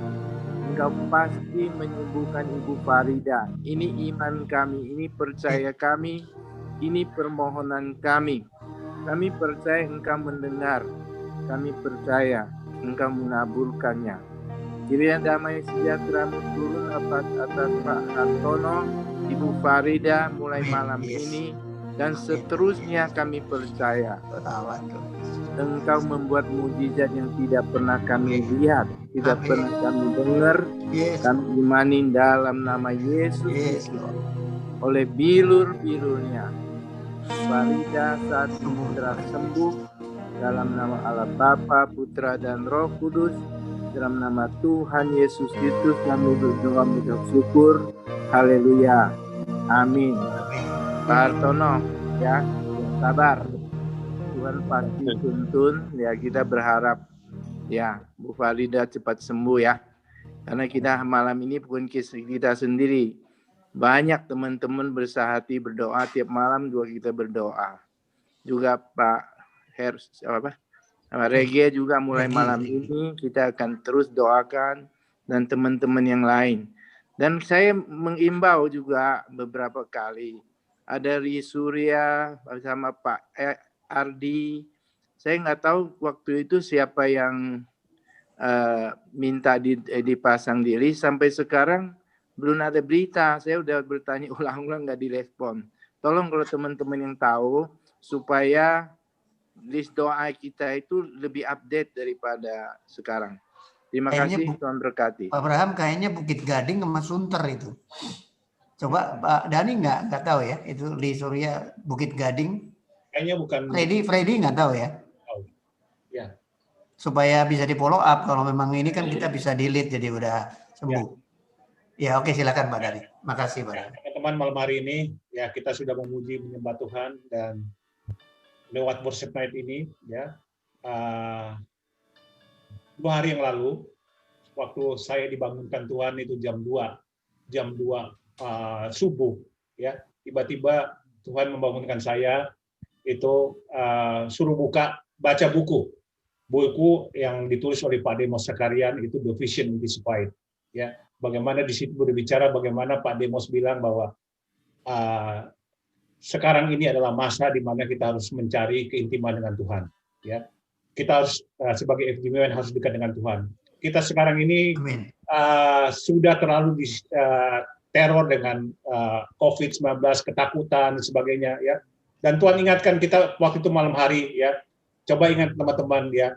Engkau pasti menyembuhkan Ibu Farida. Ini iman kami, ini percaya kami, ini permohonan kami. Kami percaya Engkau mendengar. Kami percaya Engkau mengabulkannya. Kiranya damai sejahtera turun atas Pak Hartono, Ibu Farida mulai malam ini, dan seterusnya kami percaya Engkau membuat mujizat yang tidak pernah kami lihat, tidak pernah kami dengar. Kami imani dalam nama Yesus, oleh bilur-bilurnya Farida saat ini telah sembuh, dalam nama Allah Bapa, Putra, dan Roh Kudus. Dalam nama Tuhan Yesus Kristus kami berdoa mengucap syukur. Haleluya. Amin. Pak Hartono, ya, sabar. Tuhan pasti tuntun. Ya, kita berharap ya Bu Farida cepat sembuh ya. Karena kita malam ini bukan kita sendiri. Banyak teman-teman bersahati berdoa tiap malam juga kita berdoa. Juga Pak Regia juga mulai Regi. malam ini, kita akan terus doakan, dan teman-teman yang lain. Dan saya mengimbau juga beberapa kali, ada Ri Surya bersama Pak Ardi. Saya nggak tahu waktu itu siapa yang minta dipasang diri, sampai sekarang belum ada berita. Saya udah bertanya ulang-ulang nggak direspon. Tolong kalau teman-teman yang tahu, supaya list doa kita itu lebih update daripada sekarang. Terima kasih, Tuhan berkati. Pak Abraham, kayaknya Bukit Gading sama Sunter itu. Coba Pak Dani nggak tahu ya, itu di Surya Bukit Gading. Kayaknya bukan. Freddy nggak tahu ya. Oh. Ya. Supaya bisa di follow up, kalau memang ini kan kita bisa delete jadi udah sembuh. Ya, oke, silakan Pak Dani. Makasih Pak Dani. Teman-teman, malam hari ini ya kita sudah memuji menyembah Tuhan, dan lewat worship night ini ya 2 hari yang lalu waktu saya dibangunkan Tuhan itu jam 2 subuh ya, tiba-tiba Tuhan membangunkan saya itu suruh baca buku yang ditulis oleh Pak Demos Sekarian, itu The Vision Intensified ya. Bagaimana di situ berbicara bagaimana Pak Demos bilang bahwa sekarang ini adalah masa di mana kita harus mencari keintiman dengan Tuhan ya. Kita harus sebagai FGMN harus dekat dengan Tuhan. Kita sekarang ini sudah terlalu teror dengan COVID-19, ketakutan dan sebagainya ya. Dan Tuhan ingatkan kita waktu itu malam hari ya. Coba ingat teman-teman ya.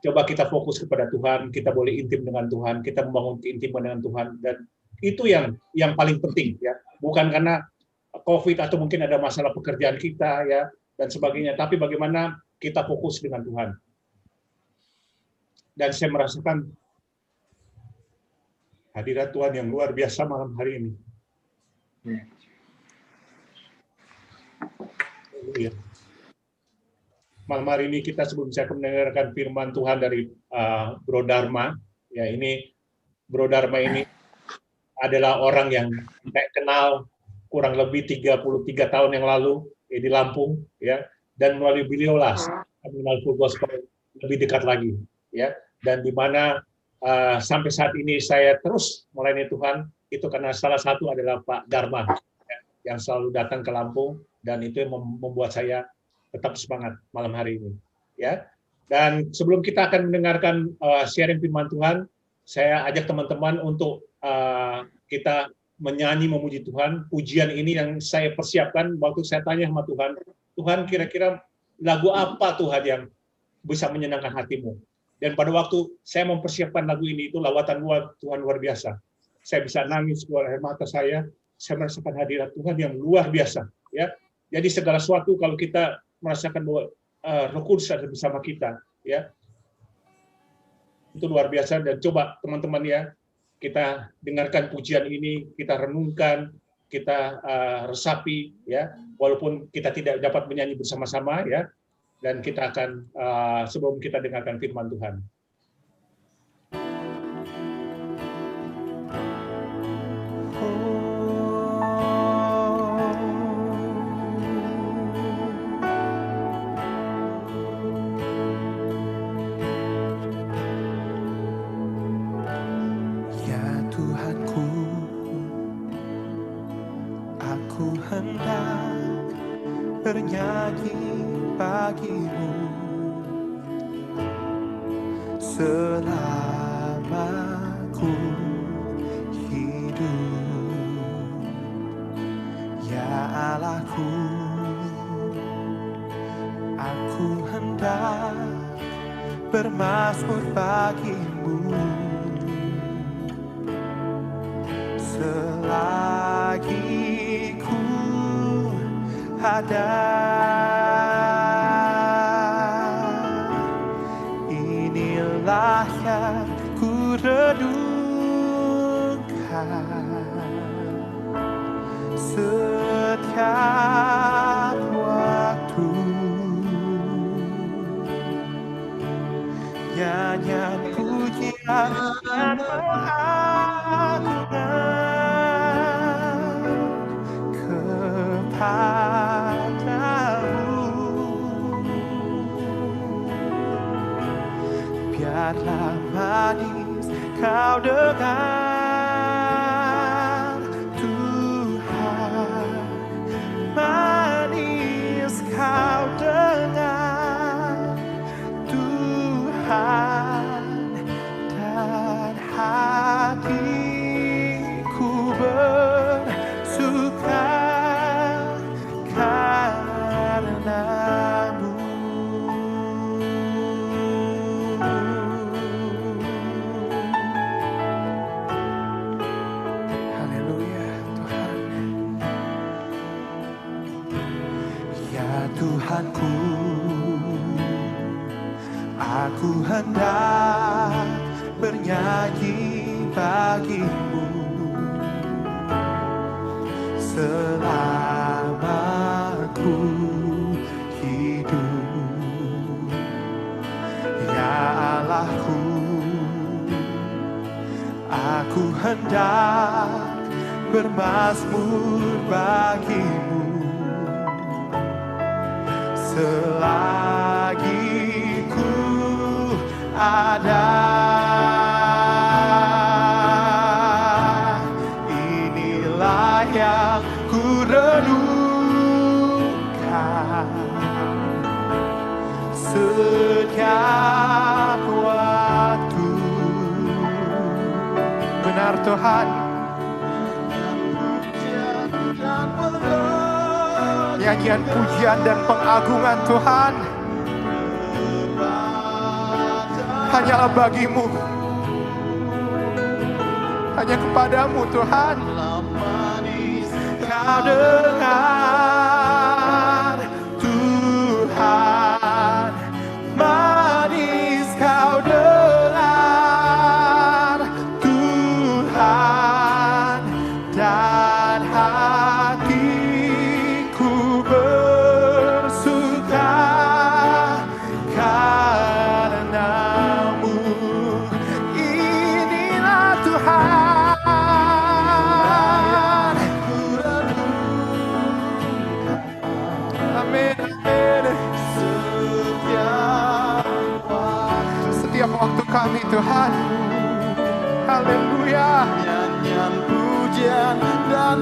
Coba kita fokus kepada Tuhan, kita boleh intim dengan Tuhan, kita membangun keintiman dengan Tuhan, dan itu yang paling penting ya. Bukan karena COVID atau mungkin ada masalah pekerjaan kita ya dan sebagainya, tapi bagaimana kita fokus dengan Tuhan. Dan saya merasakan hadirat Tuhan yang luar biasa malam hari ini. Malam hari ini kita sebelum saya mendengarkan firman Tuhan dari Bro Dharma, ya ini Bro Dharma ini adalah orang yang saya kenal kurang lebih 33 tahun yang lalu di Lampung ya, dan melalui beliau lah mengenal Full Gospel lebih dekat lagi ya, dan di mana sampai saat ini saya terus melayani Tuhan itu karena salah satu adalah Pak Dharma ya, yang selalu datang ke Lampung, dan itu yang membuat saya tetap semangat malam hari ini ya. Dan sebelum kita akan mendengarkan sharing firman Tuhan, saya ajak teman-teman untuk kita menyanyi memuji Tuhan. Pujian ini yang saya persiapkan waktu saya tanya sama Tuhan, Tuhan kira-kira lagu apa Tuhan yang bisa menyenangkan hatimu? Dan pada waktu saya mempersiapkan lagu ini, itu lawatan Tuhan luar biasa. Saya bisa nangis keluar air mata saya merasakan hadirat Tuhan yang luar biasa. Ya, jadi segala sesuatu kalau kita merasakan bahwa Roh Kudus ada bersama kita, ya itu luar biasa. Dan coba teman-teman ya, kita dengarkan pujian ini, kita renungkan, kita resapi ya, walaupun kita tidak dapat menyanyi bersama-sama ya, dan kita akan sebelum kita dengarkan firman Tuhan. Bernyanyi bagimu selama ku hidup, ya Allahku, aku hendak bermazmur bagimu selagi ku ada. Inilah yang ku renungkan setiap waktu, nyanyian pujian dan pengagungan kepadamu. manis kau dengar, Tuhan, manis kau dengar, Tuhan, dan hatiku bersuka karenamu. Haleluya Tuhan. Ya Tuhanku, aku hendak bernyanyi bagimu selama ku hidup. Ya Allahku, aku hendak bermazmur bagimu selagi ku ada. Inilah yang ku renungkan setiap waktu. Benar Tuhan. Nyanyian pujian dan pengagungan Tuhan hanyalah bagimu, hanya kepadamu Tuhan. Kau dengar, Tuhan, manis kau dengar, Tuhan, dan hatiku bersuka karenamu. Inilah Tuhan. Amin, amin. Setiap waktu kami Tuhan. Haleluya. Nyanyian pujian dan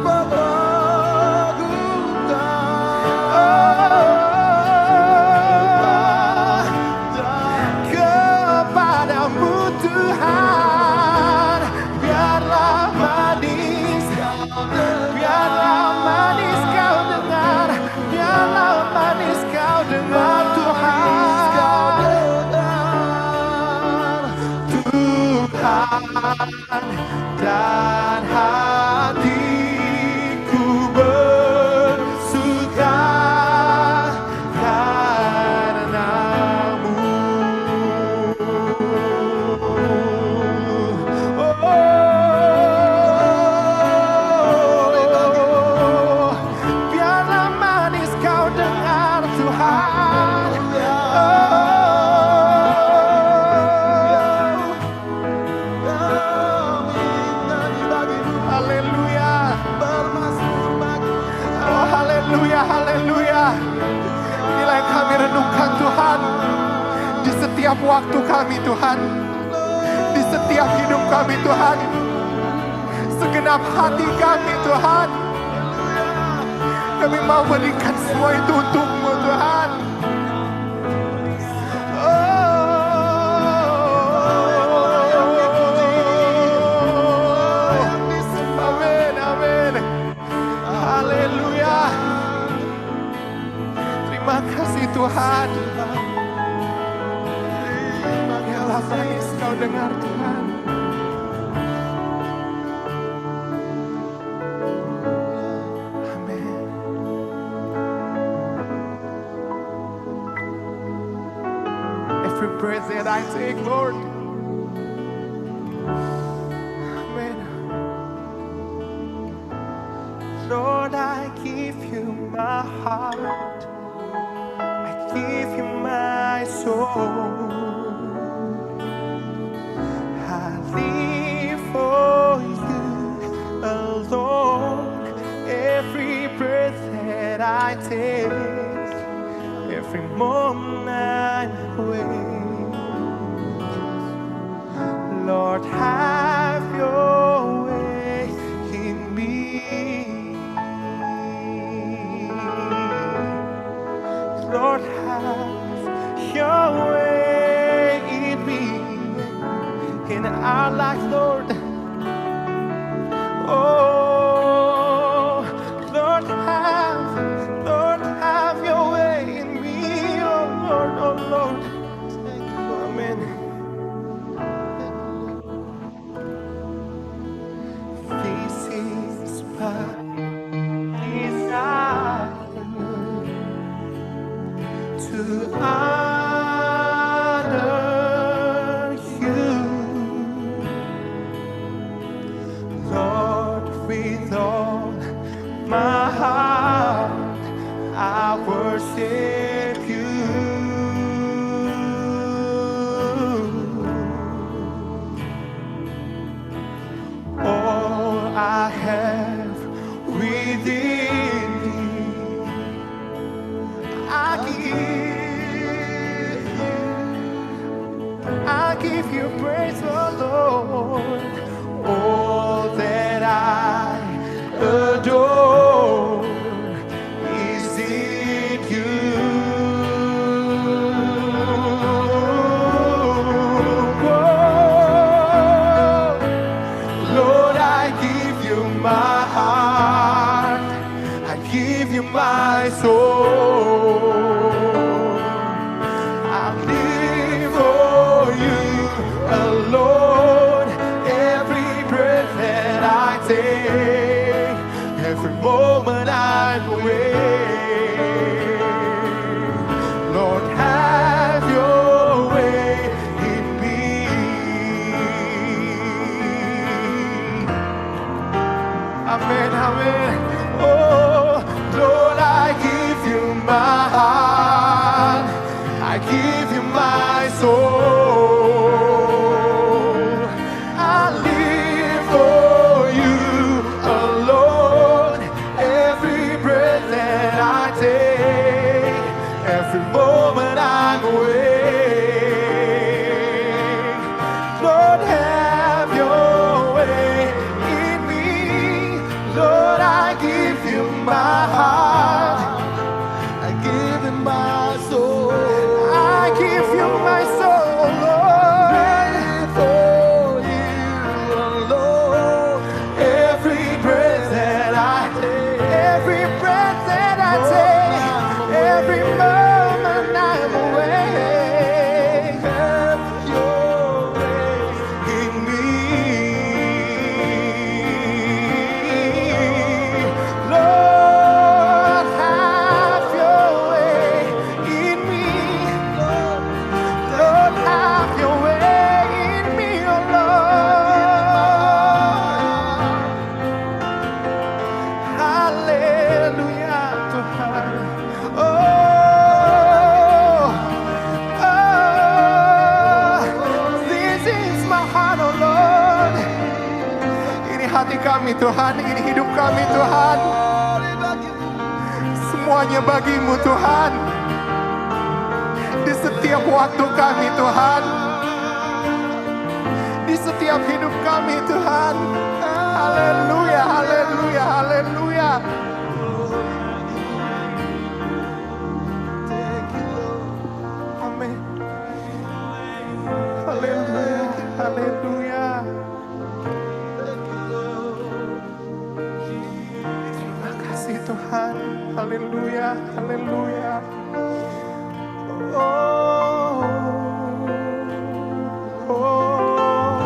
kepadamu Tuhan, biarlah manis kau dengar, biarlah manis kau dengar Tuhan, dan hatiku bersuka karenamu. Biarlah manis kau dengar Tuhan. Haleluya. Oh haleluya, haleluya. Inilah yang kami renungkan Tuhan. Di setiap waktu kami Tuhan, di setiap hidup kami Tuhan, segenap hati kami Tuhan, kami mau berikan semua itu untuk-Mu Tuhan. Amin, amin. Haleluya. Terima kasih Tuhan. Biarlah manis kau dengar Tuhan. Amin. Every breath that I take, Lord. Amen. Lord, I give you my heart. I give you my soul. I live for you alone. Every breath that I take, every moment I'm awake. our lives, Lord. Oh, Lord, have your way in me, oh Lord, oh Lord. Amen. This is my desire to honor you, Lord, with all my heart I worship you. All I have within me, I give you praise, oh Lord. All that I adore is in you. Oh, Lord, I give you my heart, I give you my soul. I live for you alone. Every breath that I take, every moment I'm awake. Lord, have your way in me. Amen, amen. Oh, Lord, I give you my heart, I give you my soul. I live for you alone. Every breath that I take, every moment I'm awake. Lord, have your way in me. Lord, I give you my heart, I give you my soul. I give you my soul, Lord. For you alone. Every breath that I take, every breath that I take, every moment I'm awake. Have your way in me. Lord, have your way in me. Lord, have your way in me, oh Lord. Hallelujah, Tuhan. This is my heart, oh Lord. Ini hati kami, Tuhan. Ini hidup kami, Tuhan. Semuanya bagimu, Tuhan. Di setiap waktu kami, Tuhan. Di setiap hidup kami, Tuhan. Haleluya, haleluya, haleluya. Amin. Haleluya, haleluya. Terima kasih, Tuhan. Haleluya, haleluya. Oh, oh.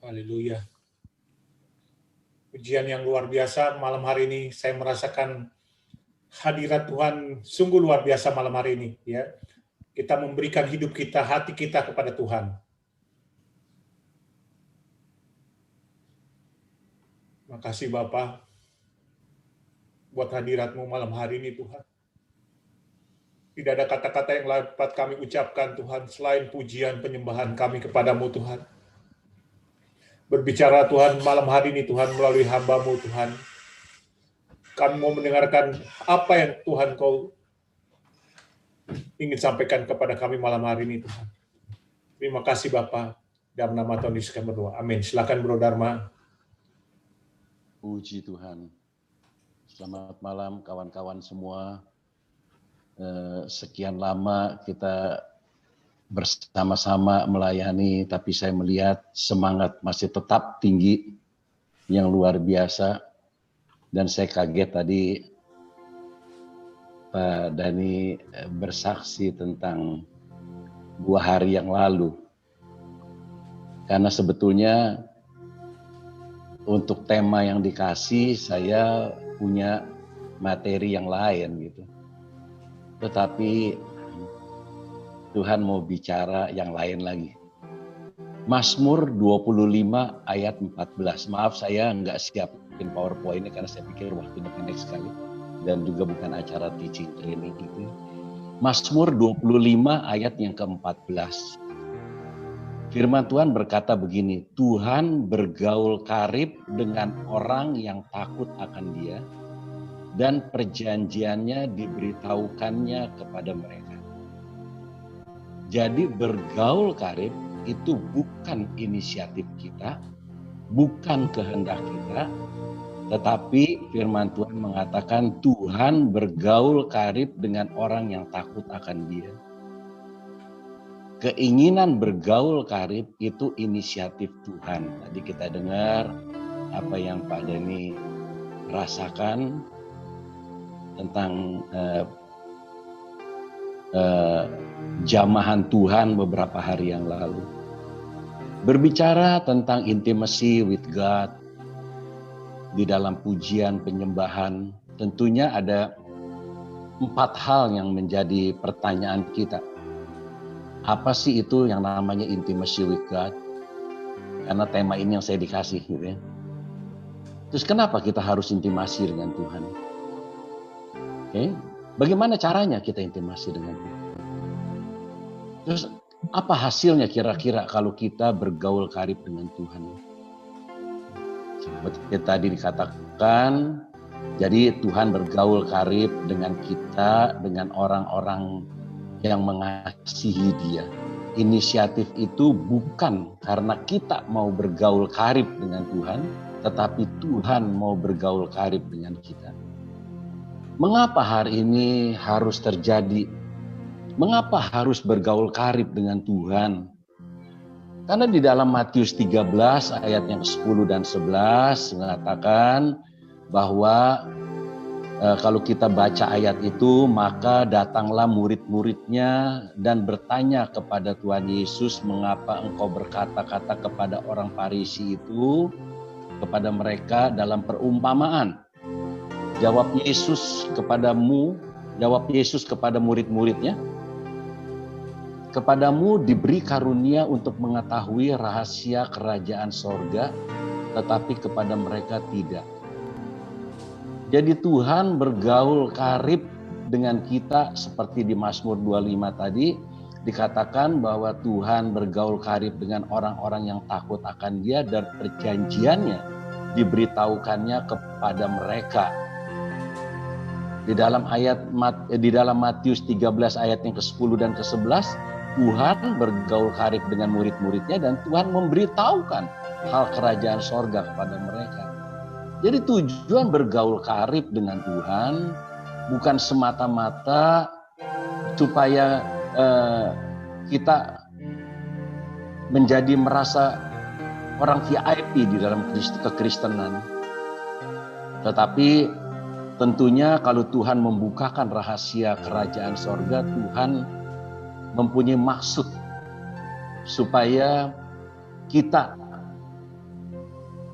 Haleluya. Pujian yang luar biasa malam hari ini. Saya merasakan hadirat Tuhan sungguh luar biasa malam hari ini. Ya, kita memberikan hidup kita, hati kita kepada Tuhan. Makasih Bapa buat hadirat-Mu malam hari ini, Tuhan. Tidak ada kata-kata yang dapat kami ucapkan, Tuhan, selain pujian penyembahan kami kepadamu, Tuhan. Berbicara, Tuhan, malam hari ini, Tuhan, melalui hamba-Mu, Tuhan. Kami mau mendengarkan apa yang Tuhan Kau ingin sampaikan kepada kami malam hari ini, Tuhan. Terima kasih, Bapa. Dalam nama Tuhan Yesus kami berdoa. Amin. Silakan, Bro Dharma. Puji Tuhan. Selamat malam kawan-kawan semua sekian lama kita bersama-sama melayani, tapi saya melihat semangat masih tetap tinggi, yang luar biasa. Dan saya kaget tadi Pak Dhani bersaksi tentang 2 hari yang lalu. Karena sebetulnya untuk tema yang dikasih saya punya materi yang lain gitu. Tetapi Tuhan mau bicara yang lain lagi. Mazmur 25 ayat 14. Maaf saya nggak siapin PowerPoint-nya karena saya pikir waktunya pendek sekali. Dan juga bukan acara teaching training gitu. Mazmur 25 ayat yang ke-14. Firman Tuhan berkata begini, Tuhan bergaul karib dengan orang yang takut akan Dia dan perjanjiannya diberitahukannya kepada mereka. Jadi bergaul karib itu bukan inisiatif kita, bukan kehendak kita, tetapi firman Tuhan mengatakan Tuhan bergaul karib dengan orang yang takut akan Dia. Keinginan bergaul karib itu inisiatif Tuhan. Tadi kita dengar apa yang Pak Dhani rasakan tentang jamahan Tuhan beberapa hari yang lalu. Berbicara tentang intimacy with God di dalam pujian penyembahan, tentunya ada 4 hal yang menjadi pertanyaan kita. Apa sih itu yang namanya intimacy with God? Karena tema ini yang saya dikasih gitu ya. Terus kenapa kita harus intimasi dengan Tuhan? Oke, bagaimana caranya kita intimasi dengan Tuhan? Terus apa hasilnya kira-kira kalau kita bergaul karib dengan Tuhan? Seperti tadi dikatakan, jadi Tuhan bergaul karib dengan kita, dengan orang-orang yang mengasihi Dia. Inisiatif itu bukan karena kita mau bergaul karib dengan Tuhan, tetapi Tuhan mau bergaul karib dengan kita. Mengapa hari ini harus terjadi? Mengapa harus bergaul karib dengan Tuhan? Karena di dalam Matius 13 ayat yang ke-10 dan 11 mengatakan bahwa kalau kita baca ayat itu, maka datanglah murid-muridnya dan bertanya kepada Tuhan Yesus, mengapa engkau berkata-kata kepada orang Farisi itu, kepada mereka dalam perumpamaan. Jawab Yesus kepada murid-muridnya, kepadamu diberi karunia untuk mengetahui rahasia kerajaan sorga, tetapi kepada mereka tidak. Jadi Tuhan bergaul karib dengan kita seperti di Mazmur 25 tadi dikatakan bahwa Tuhan bergaul karib dengan orang-orang yang takut akan Dia dan perjanjiannya diberitahukannya kepada mereka. Di dalam Matius 13 ayat yang ke-10 dan ke-11 Tuhan bergaul karib dengan murid-muridnya dan Tuhan memberitahukan hal kerajaan sorga kepada mereka. Jadi tujuan bergaul karib dengan Tuhan bukan semata-mata supaya kita menjadi merasa orang VIP di dalam kekristenan. Tetapi tentunya kalau Tuhan membukakan rahasia kerajaan sorga, Tuhan mempunyai maksud supaya kita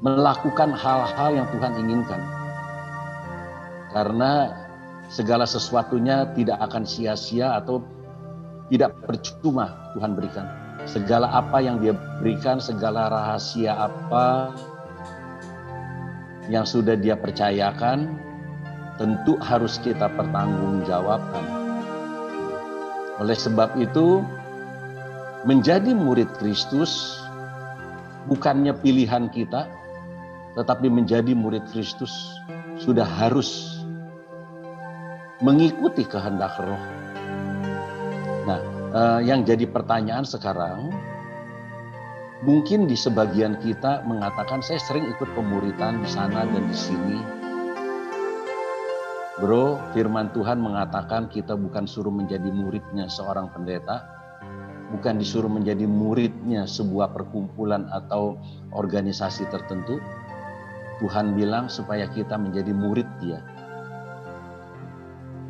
melakukan hal-hal yang Tuhan inginkan. Karena segala sesuatunya tidak akan sia-sia atau tidak percuma Tuhan berikan. Segala apa yang Dia berikan, segala rahasia apa yang sudah Dia percayakan, tentu harus kita pertanggungjawabkan. Oleh sebab itu, menjadi murid Kristus bukannya pilihan kita, tetapi menjadi murid Kristus sudah harus mengikuti kehendak Roh. Nah, yang jadi pertanyaan sekarang, mungkin di sebagian kita mengatakan saya sering ikut pemuritan di sana dan di sini. Bro, firman Tuhan mengatakan kita bukan suruh menjadi muridnya seorang pendeta, bukan disuruh menjadi muridnya sebuah perkumpulan atau organisasi tertentu. Tuhan bilang supaya kita menjadi murid Dia.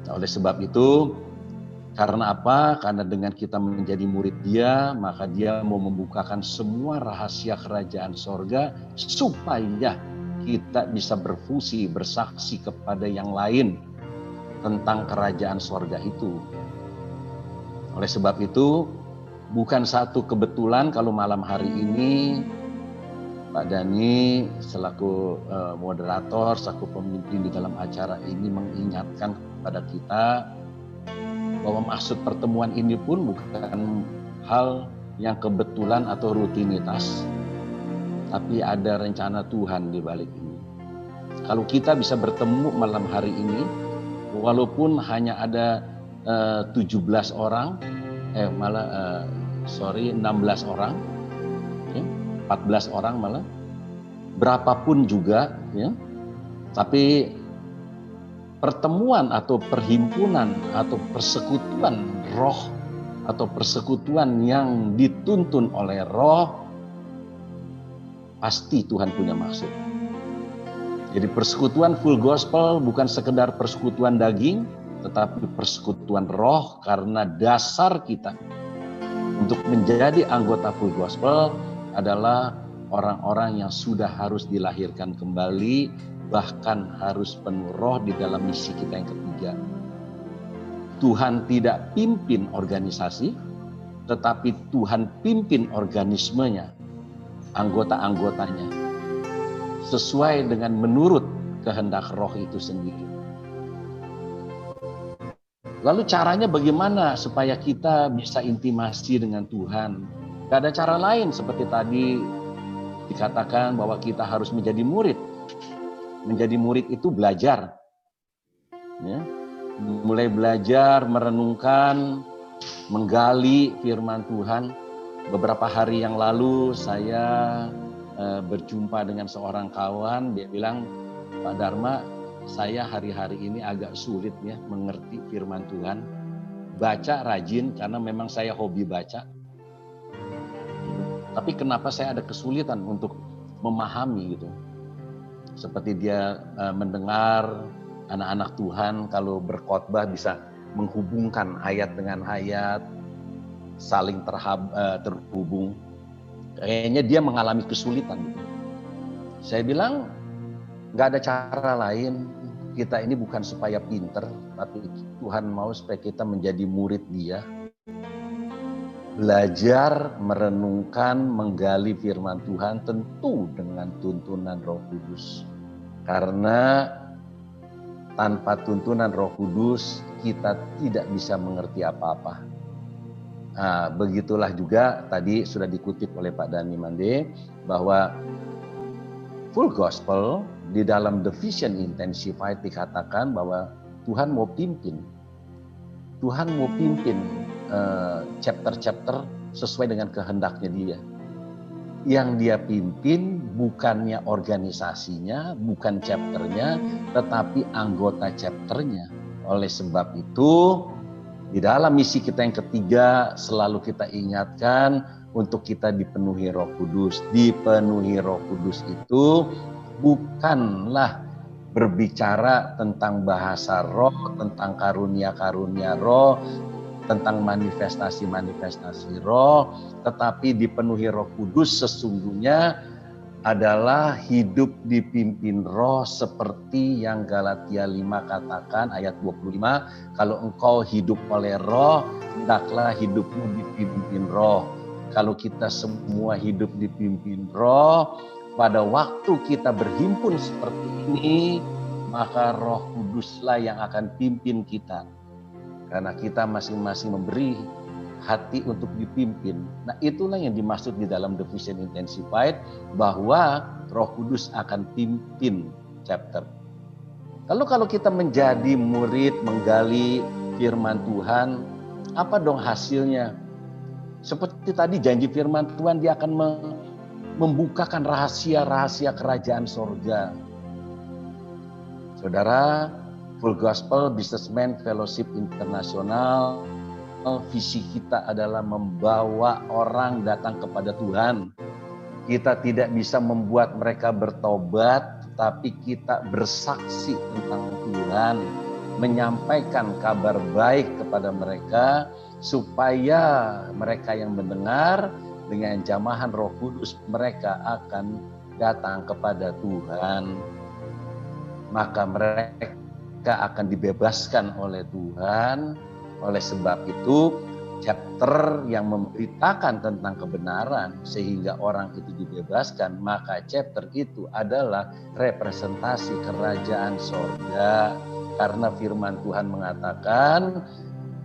Nah, oleh sebab itu, karena apa? Karena dengan kita menjadi murid Dia, maka Dia mau membukakan semua rahasia kerajaan sorga supaya kita bisa berfungsi, bersaksi kepada yang lain tentang kerajaan sorga itu. Oleh sebab itu, bukan satu kebetulan kalau malam hari ini Pak Dhani selaku moderator, selaku pemimpin di dalam acara ini mengingatkan kepada kita bahwa maksud pertemuan ini pun bukan hal yang kebetulan atau rutinitas, tapi ada rencana Tuhan di balik ini. Kalau kita bisa bertemu malam hari ini, walaupun hanya ada 17 orang, 16 orang, ya, 14 orang malah, berapapun juga, ya, tapi pertemuan atau perhimpunan atau persekutuan roh atau persekutuan yang dituntun oleh roh, pasti Tuhan punya maksud. Jadi persekutuan full gospel bukan sekedar persekutuan daging, tetapi persekutuan roh, karena dasar kita untuk menjadi anggota full gospel adalah orang-orang yang sudah harus dilahirkan kembali, bahkan harus penuh roh di dalam misi kita yang ketiga. Tuhan tidak pimpin organisasi, tetapi Tuhan pimpin organismenya, anggota-anggotanya, sesuai dengan menurut kehendak roh itu sendiri. Lalu caranya bagaimana supaya kita bisa intimasi dengan Tuhan? Gak ada cara lain seperti tadi dikatakan bahwa kita harus menjadi murid. Menjadi murid itu belajar, ya. Mulai belajar, merenungkan, menggali firman Tuhan. Beberapa hari yang lalu saya berjumpa dengan seorang kawan, dia bilang, Pak Dharma, saya hari-hari ini agak sulit ya mengerti firman Tuhan. Baca rajin karena memang saya hobi baca. Tapi kenapa saya ada kesulitan untuk memahami gitu. Seperti dia mendengar anak-anak Tuhan kalau berkhotbah bisa menghubungkan ayat dengan ayat, saling terhubung. Kayaknya dia mengalami kesulitan gitu. Saya bilang gak ada cara lain, kita ini bukan supaya pinter, tapi Tuhan mau supaya kita menjadi murid Dia. Belajar, merenungkan, menggali firman Tuhan tentu dengan tuntunan Roh Kudus. Karena tanpa tuntunan Roh Kudus kita tidak bisa mengerti apa-apa. Nah, begitulah juga tadi sudah dikutip oleh Pak Dhani Mande bahwa full gospel di dalam The Vision Intensified dikatakan bahwa Tuhan mau pimpin. Tuhan mau pimpin chapter-chapter sesuai dengan kehendaknya Dia. Yang Dia pimpin bukannya organisasinya, bukan chapternya, tetapi anggota chapternya. Oleh sebab itu, di dalam misi kita yang ketiga selalu kita ingatkan untuk kita dipenuhi Roh Kudus. Dipenuhi Roh Kudus itu bukanlah berbicara tentang bahasa roh, tentang karunia-karunia roh, tentang manifestasi-manifestasi roh, tetapi dipenuhi Roh Kudus sesungguhnya adalah hidup dipimpin roh seperti yang Galatia 5 katakan ayat 25, kalau engkau hidup oleh roh, hendaklah hidupmu dipimpin roh. Kalau kita semua hidup dipimpin roh, pada waktu kita berhimpun seperti ini, maka Roh Kuduslah yang akan pimpin kita. Karena kita masing-masing memberi hati untuk dipimpin. Nah, itulah yang dimaksud di dalam The Vision Intensified, bahwa Roh Kudus akan pimpin chapter. Lalu kalau kita menjadi murid, menggali firman Tuhan, apa dong hasilnya? Seperti tadi janji firman Tuhan, Dia akan membukakan rahasia-rahasia kerajaan sorga. Saudara, Full Gospel Businessman Fellowship Internasional, visi kita adalah membawa orang datang kepada Tuhan. Kita tidak bisa membuat mereka bertobat, tapi kita bersaksi tentang Tuhan, menyampaikan kabar baik kepada mereka, supaya mereka yang mendengar dengan jamahan Roh Kudus, mereka akan datang kepada Tuhan. Maka mereka akan dibebaskan oleh Tuhan. Oleh sebab itu, chapter yang memberitakan tentang kebenaran sehingga orang itu dibebaskan, maka chapter itu adalah representasi kerajaan sorga. Karena firman Tuhan mengatakan,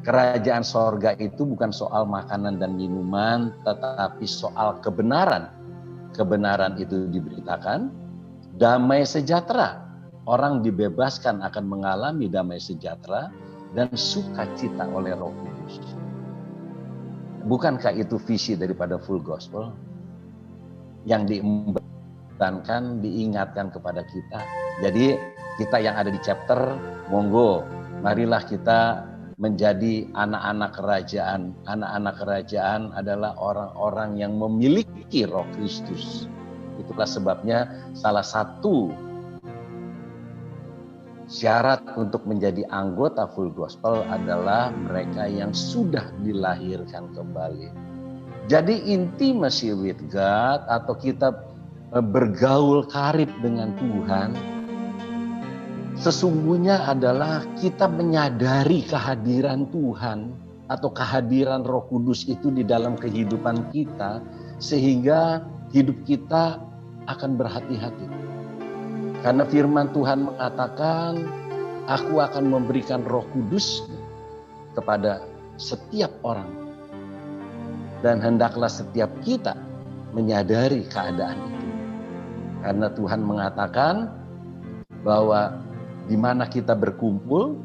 kerajaan sorga itu bukan soal makanan dan minuman, tetapi soal kebenaran. Kebenaran itu diberitakan, damai sejahtera. Orang dibebaskan akan mengalami damai sejahtera dan sukacita oleh Roh Kudus. Bukankah itu visi daripada Full Gospel? Yang diembankan, diingatkan kepada kita. Jadi kita yang ada di chapter, monggo, marilah kita menjadi anak-anak kerajaan. Anak-anak kerajaan adalah orang-orang yang memiliki Roh Kristus. Itulah sebabnya salah satu syarat untuk menjadi anggota Full Gospel adalah mereka yang sudah dilahirkan kembali. Jadi intimacy with God atau kita bergaul karib dengan Tuhan, sesungguhnya adalah kita menyadari kehadiran Tuhan atau kehadiran Roh Kudus itu di dalam kehidupan kita, sehingga hidup kita akan berhati-hati. Karena firman Tuhan mengatakan, aku akan memberikan Roh Kudus kepada setiap orang. Dan hendaklah setiap kita menyadari keadaan itu. Karena Tuhan mengatakan bahwa di mana kita berkumpul,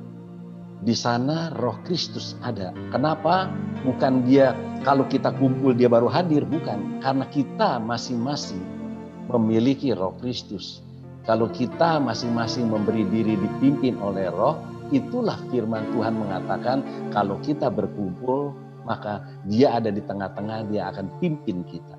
di sana Roh Kristus ada. Kenapa? Bukan dia kalau kita kumpul dia baru hadir, bukan. Karena kita masing-masing memiliki Roh Kristus. Kalau kita masing-masing memberi diri dipimpin oleh Roh, itulah firman Tuhan mengatakan kalau kita berkumpul, maka dia ada di tengah-tengah, dia akan pimpin kita.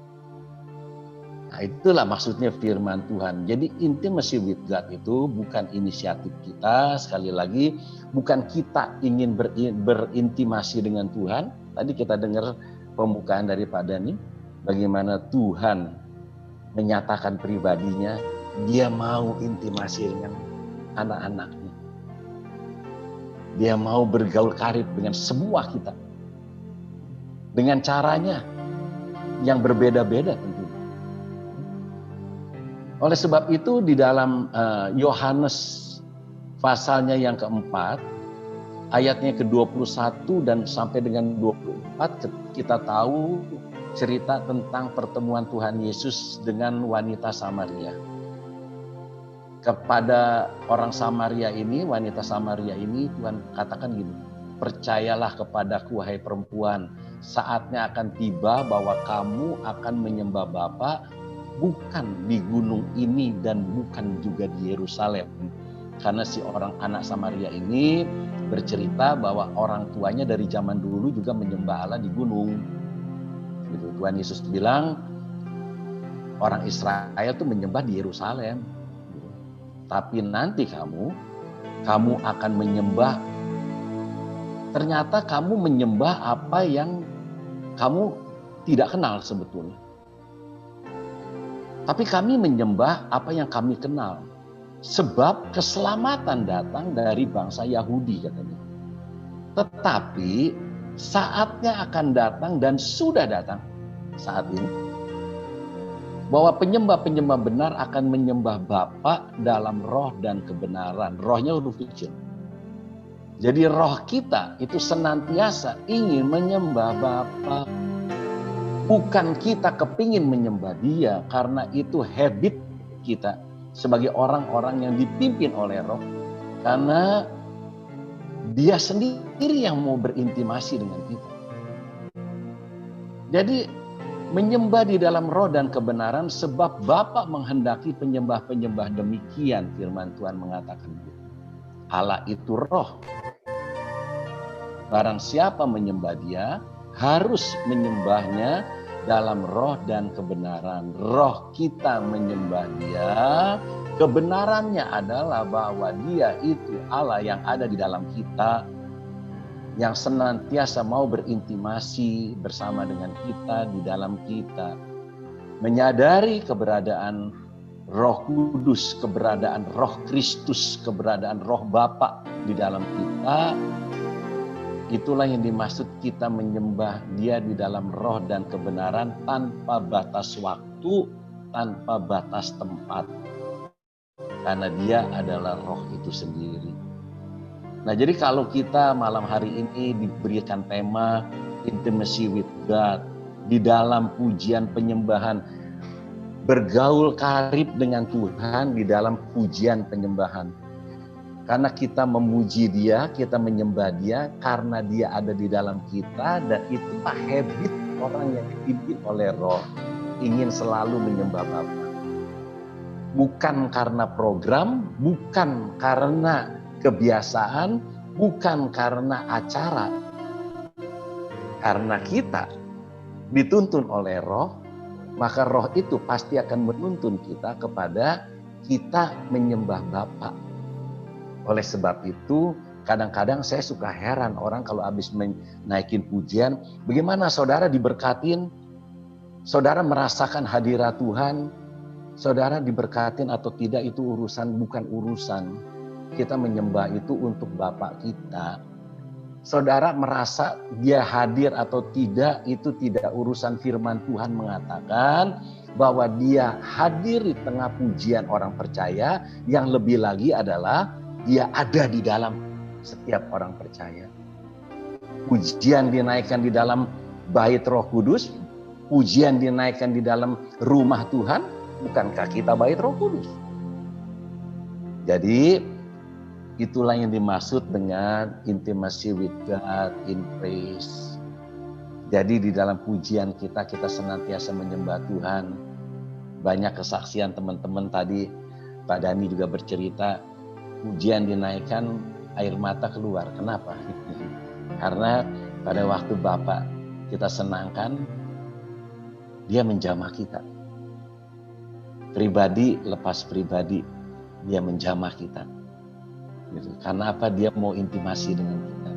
Nah, itulah maksudnya firman Tuhan. Jadi intimacy with God itu bukan inisiatif kita, sekali lagi bukan kita ingin berintimasi dengan Tuhan. Tadi kita dengar pembukaan daripada ini, bagaimana Tuhan menyatakan pribadinya, dia mau intimasi dengan anak-anaknya. Dia mau bergaul karib dengan semua kita. Dengan caranya yang berbeda-beda tentu. Oleh sebab itu di dalam Yohanes pasalnya yang keempat, ayatnya ke-21 dan sampai dengan 24, kita tahu cerita tentang pertemuan Tuhan Yesus dengan wanita Samaria. Kepada orang Samaria ini, wanita Samaria ini, Tuhan katakan gini, percayalah kepadaku wahai perempuan, saatnya akan tiba bahwa kamu akan menyembah Bapa bukan di gunung ini dan bukan juga di Yerusalem. Karena si orang anak Samaria ini bercerita bahwa orang tuanya dari zaman dulu juga menyembah Allah di gunung. Gitu. Tuhan Yesus bilang orang Israel itu menyembah di Yerusalem. Tapi nanti kamu akan menyembah, ternyata kamu menyembah apa yang kamu tidak kenal sebetulnya. Tapi kami menyembah apa yang kami kenal. Sebab keselamatan datang dari bangsa Yahudi katanya. Tetapi saatnya akan datang dan sudah datang saat ini. Bahwa penyembah-penyembah benar akan menyembah Bapa dalam roh dan kebenaran. Rohnya huruf kecil. Jadi roh kita itu senantiasa ingin menyembah Bapa. Bukan kita kepingin menyembah dia, karena itu habit kita sebagai orang-orang yang dipimpin oleh Roh. Karena dia sendiri yang mau berintimasi dengan kita. Jadi menyembah di dalam roh dan kebenaran sebab Bapa menghendaki penyembah-penyembah demikian, firman Tuhan mengatakan. Allah itu roh. Barang siapa menyembah Dia, harus menyembahnya dalam roh dan kebenaran. Roh kita menyembah Dia, kebenarannya adalah bahwa Dia itu Allah yang ada di dalam kita, yang senantiasa mau berintimasi bersama dengan kita, di dalam kita. Menyadari keberadaan Roh Kudus, keberadaan Roh Kristus, keberadaan Roh Bapa di dalam kita. Itulah yang dimaksud kita menyembah Dia di dalam roh dan kebenaran tanpa batas waktu, tanpa batas tempat. Karena Dia adalah roh itu sendiri. Nah, jadi kalau kita malam hari ini diberikan tema Intimacy with God, di dalam pujian penyembahan, bergaul karib dengan Tuhan di dalam pujian penyembahan. Karena kita memuji Dia, kita menyembah Dia karena Dia ada di dalam kita, dan itulah habit orang yang dipimpin oleh roh, ingin selalu menyembah Bapa. Bukan karena program, bukan karena kebiasaan, bukan karena acara. Karena kita dituntun oleh roh, maka roh itu pasti akan menuntun kita kepada kita menyembah Bapa. Oleh sebab itu, kadang-kadang saya suka heran orang kalau habis menaikin pujian, bagaimana saudara diberkatin, saudara merasakan hadirat Tuhan, saudara diberkatin atau tidak itu bukan urusan. Kita menyembah itu untuk Bapa kita. Saudara merasa Dia hadir atau tidak, itu tidak urusan. Firman Tuhan mengatakan bahwa Dia hadir di tengah pujian orang percaya, yang lebih lagi adalah Dia ada di dalam setiap orang percaya. Pujian dinaikkan di dalam bait Roh Kudus, pujian dinaikkan di dalam rumah Tuhan, bukankah kita bait Roh Kudus? Jadi itulah yang dimaksud dengan intimacy with God in praise. Jadi di dalam pujian kita senantiasa menyembah Tuhan. Banyak kesaksian teman-teman tadi, Pak Dani juga bercerita, pujian dinaikkan, air mata keluar. Kenapa? Karena pada waktu Bapak kita senangkan, Dia menjamah kita. Pribadi lepas pribadi, Dia menjamah kita. Karena apa? Dia mau intimasi dengan kita.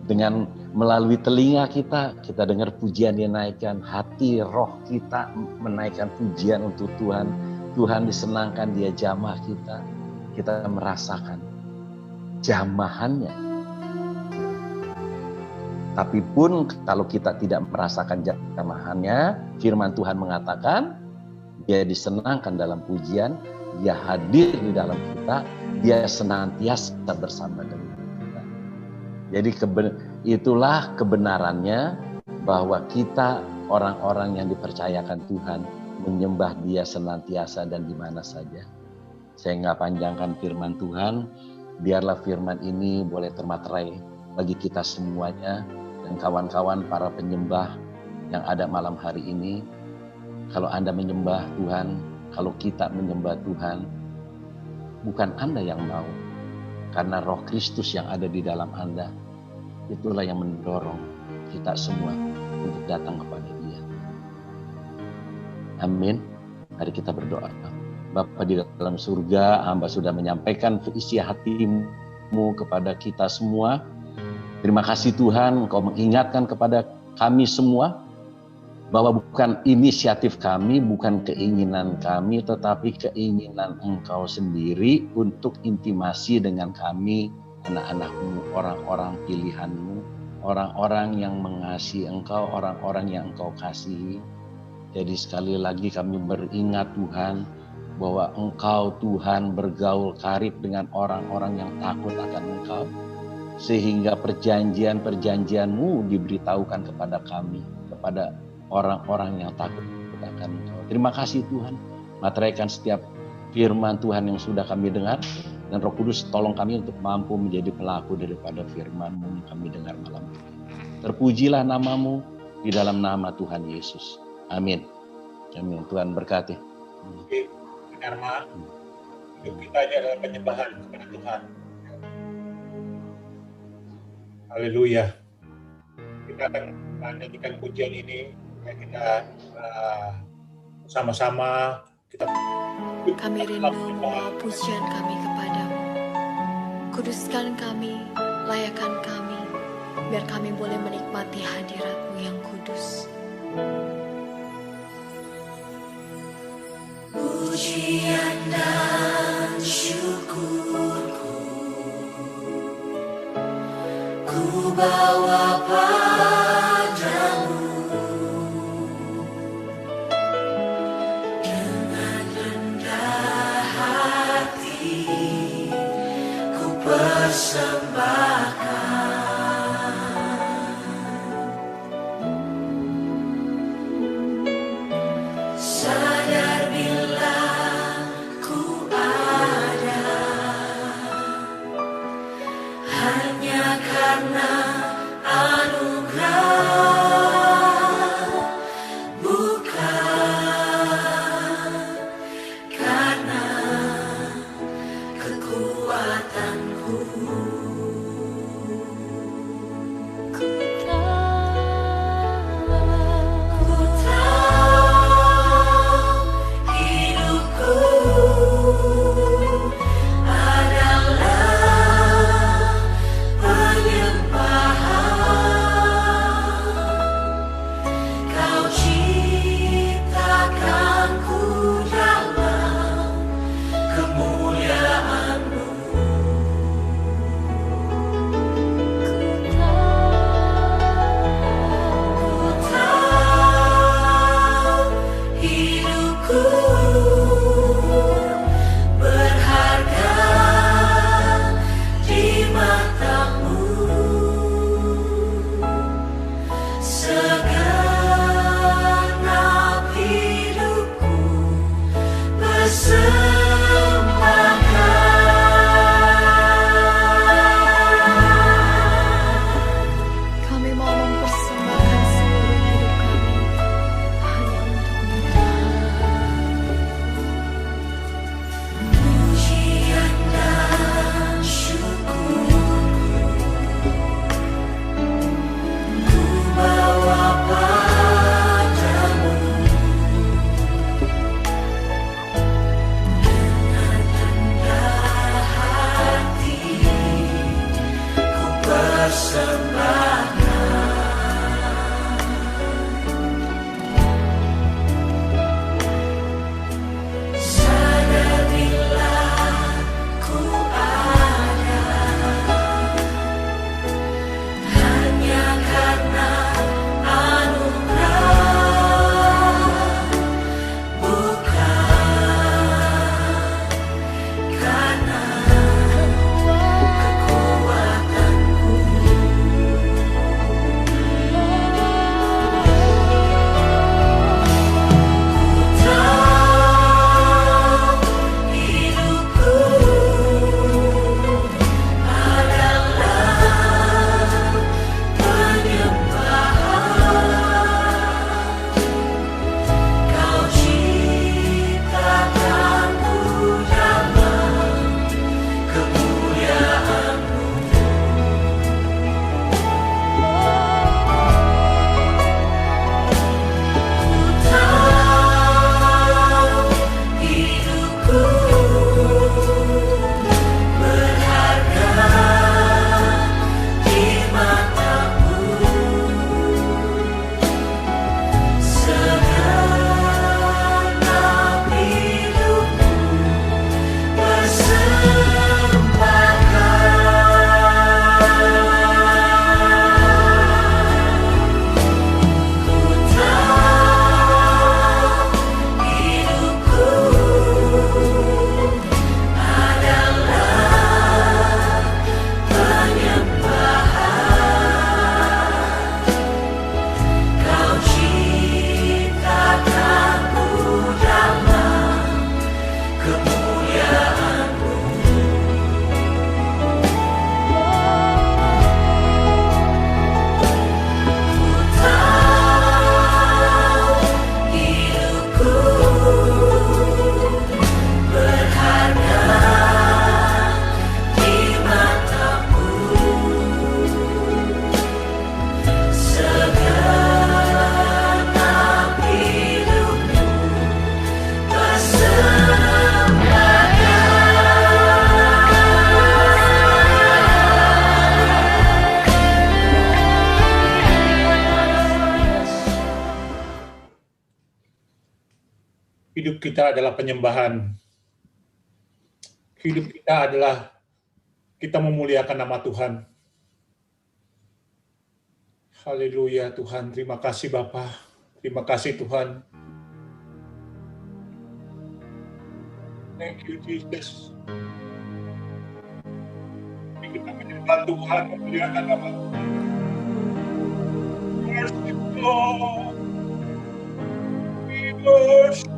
Dengan melalui telinga kita dengar pujian dinaikkan, hati roh kita menaikkan pujian untuk Tuhan. Tuhan disenangkan, Dia jamah kita. Kita merasakan jamahannya. Tapi pun kalau kita tidak merasakan jamahannya, firman Tuhan mengatakan Dia disenangkan dalam pujian, Dia hadir di dalam kita, Dia senantiasa bersama dengan kita. Jadi itulah kebenarannya bahwa kita orang-orang yang dipercayakan Tuhan menyembah Dia senantiasa dan di mana saja. Saya nggak panjangkan firman Tuhan, biarlah firman ini boleh termaterai bagi kita semuanya dan kawan-kawan para penyembah yang ada malam hari ini. Kalau Anda menyembah Tuhan, kalau kita menyembah Tuhan, bukan Anda yang mau, karena Roh Kristus yang ada di dalam Anda, itulah yang mendorong kita semua untuk datang kepada Dia. Amin. Mari kita berdoa. Bapa di dalam surga, hamba sudah menyampaikan isi hatimu kepada kita semua. Terima kasih Tuhan, Engkau mengingatkan kepada kami semua bahwa bukan inisiatif kami, bukan keinginan kami, tetapi keinginan Engkau sendiri untuk intimasi dengan kami, anak-anak-Mu, orang-orang pilihan-Mu, orang-orang yang mengasihi Engkau, orang-orang yang Engkau kasihi. Jadi sekali lagi kami beringat Tuhan, bahwa Engkau Tuhan bergaul karib dengan orang-orang yang takut akan Engkau, sehingga perjanjian-perjanjian-Mu diberitahukan kepada kami, kepada orang-orang yang takut akan Engkau. Terima kasih Tuhan, materaikan setiap firman Tuhan yang sudah kami dengar, dan Roh Kudus tolong kami untuk mampu menjadi pelaku daripada firman-Mu yang kami dengar malam ini. Terpujilah nama-Mu di dalam nama Tuhan Yesus. Amin. Amin. Tuhan berkati. Karena hidup kita ini adalah penyembahan kepada Tuhan. Haleluya. Kita akan menyanyikan pujian ini, ya, kita sama-sama kita. Kami rindu membawa pujian kami kepadamu. Kuduskan kami, layakan kami, biar kami boleh menikmati hadirat-Mu yang kudus. Pujian dan syukurku ku bawa padamu, dengan rendah hati ku persembahkan. Sadar bila ku ada hanya karena anugerah, bukan karena kekuatanku. Ku tahu hidupku adalah penyembahan. Kau ciptakanku dalam kemuliaan-Mu. Ku tahu hidupku berharga di mata-Mu. Segenap hidupku persembahkan. Kami mau mempersembahkan seluruh hidup kami hanya untuk-Mu, Tuhan. Pujian dan syukur ku bawa padamu, dengan rendah hati ku persembahkan. Sadar bila ku ada hanya karena anugerah, bukan karena kekuatanku. Hidup kita adalah penyembahan. Hidup kita adalah kita memuliakan nama Tuhan. Haleluya Tuhan, terima kasih Bapa. Terima kasih Tuhan. Thank you Jesus. Kita menyembah Tuhan, memuliakan nama Tuhan. Worship God. We worship.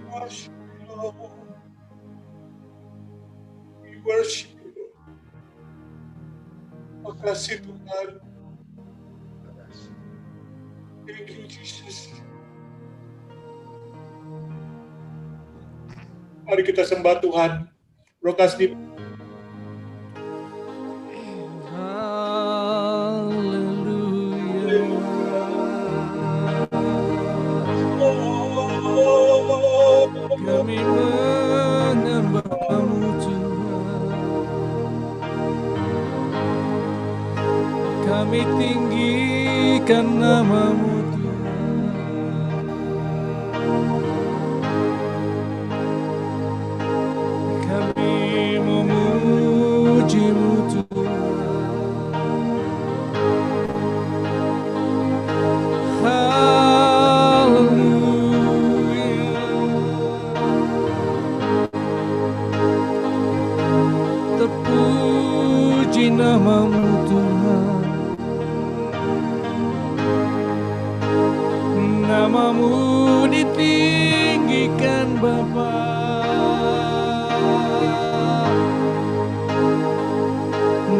Worship you, Lord. We worship you, Lord. Makasih Tuhan. Thank you, Jesus. Mari kita sembah Tuhan. Rokas di Kami menyembah-Mu Tuhan, kami tinggikan nama-Mu Tuhan, kami memuji-Mu Tuhan. Nama-Mu Tuhan, nama-Mu ditinggikan Bapa,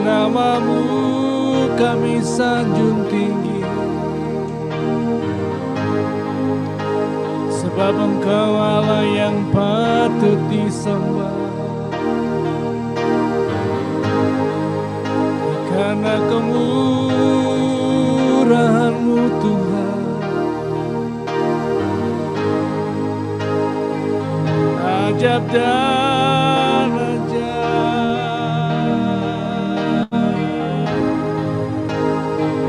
nama-Mu kami sanjung tinggi, sebab Engkau Allah yang patut disembah. Karena kemurahan-Mu Tuhan, ajab dan ajaib.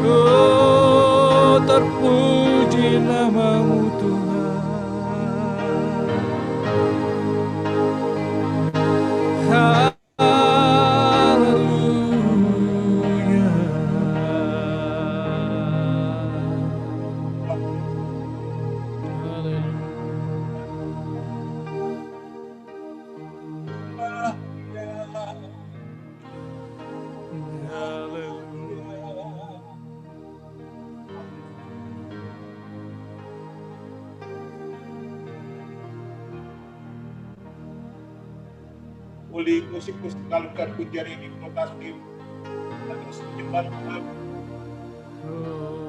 Oh, terpuji nama-Mu Tuhan. Boleh musik-musik kalungkan pujian ini lokasi terus menyembah Tuhan.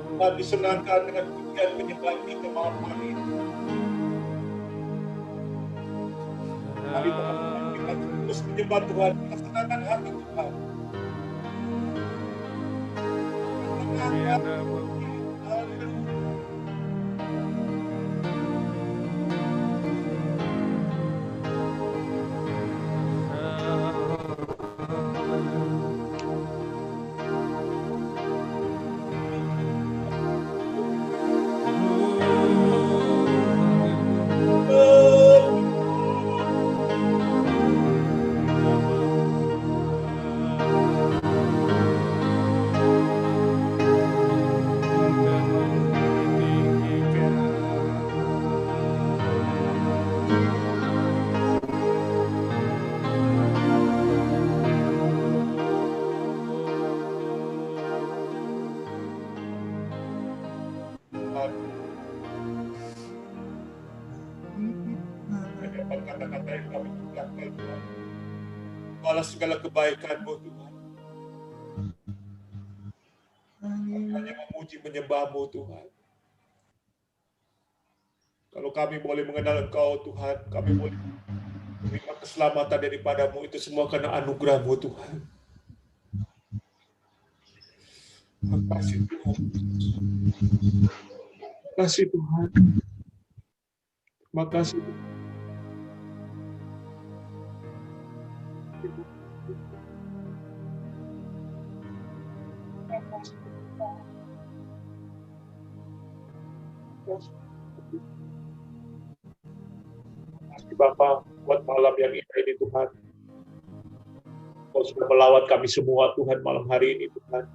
Tuhan disenangkan dengan pujian penyembahan kita malam hari ini. Mari teman-teman kita terus menyembah Tuhan, kita senangkan hati Tuhan. Kata-kata yang kami ucapkan Tuhan, balas segala kebaikan-Mu Tuhan. Kami hanya memuji menyembah-Mu Tuhan. Kalau kami boleh mengenal Engkau Tuhan, kami boleh menerima keselamatan daripada-Mu, itu semua karena anugerah-Mu Tuhan. Terima kasih Tuhan. Terima kasih Tuhan. Makasih. Terima kasih Bapa buat malam yang indah ini Tuhan. Kau sudah melawat kami semua Tuhan malam hari ini Tuhan.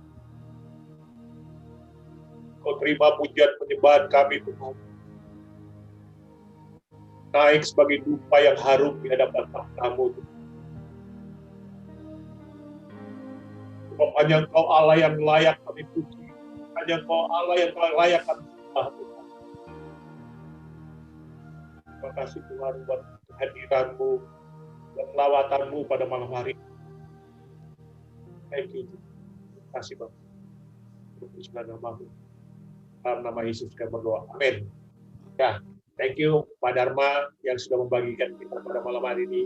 Kau terima pujian penyembahan kami Tuhan. Naik sebagai dupa yang harum di hadapan tamu. Hanya Engkau Allah yang layak kami puji. Hanya Engkau Allah yang layak kami sembah Tuhan. Terima kasih Tuhan buat kehadiran-Mu dan lawatanmu pada malam hari. Thank you. Terima kasih Bapak. Terpujilah nama-Mu. Dalam nama Yesus kami berdoa. Amin. Ya, thank you Pak Dharma yang sudah membagikan kita pada malam hari ini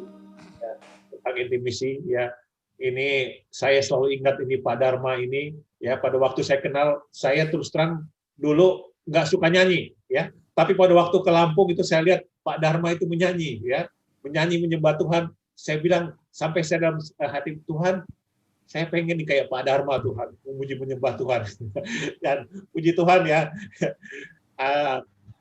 ya, tentang intimisi. Ya, ini saya selalu ingat ini Pak Dharma ini. Ya, pada waktu saya kenal, saya terus terang dulu nggak suka nyanyi. Ya, tapi pada waktu ke Lampung itu saya lihat Pak Dharma itu menyanyi. Ya, menyanyi menyembah Tuhan. Saya bilang sampai saya dalam hati Tuhan. Saya pengen nih kayak Pak Dharma Tuhan, memuji menyembah Tuhan. Dan puji Tuhan ya,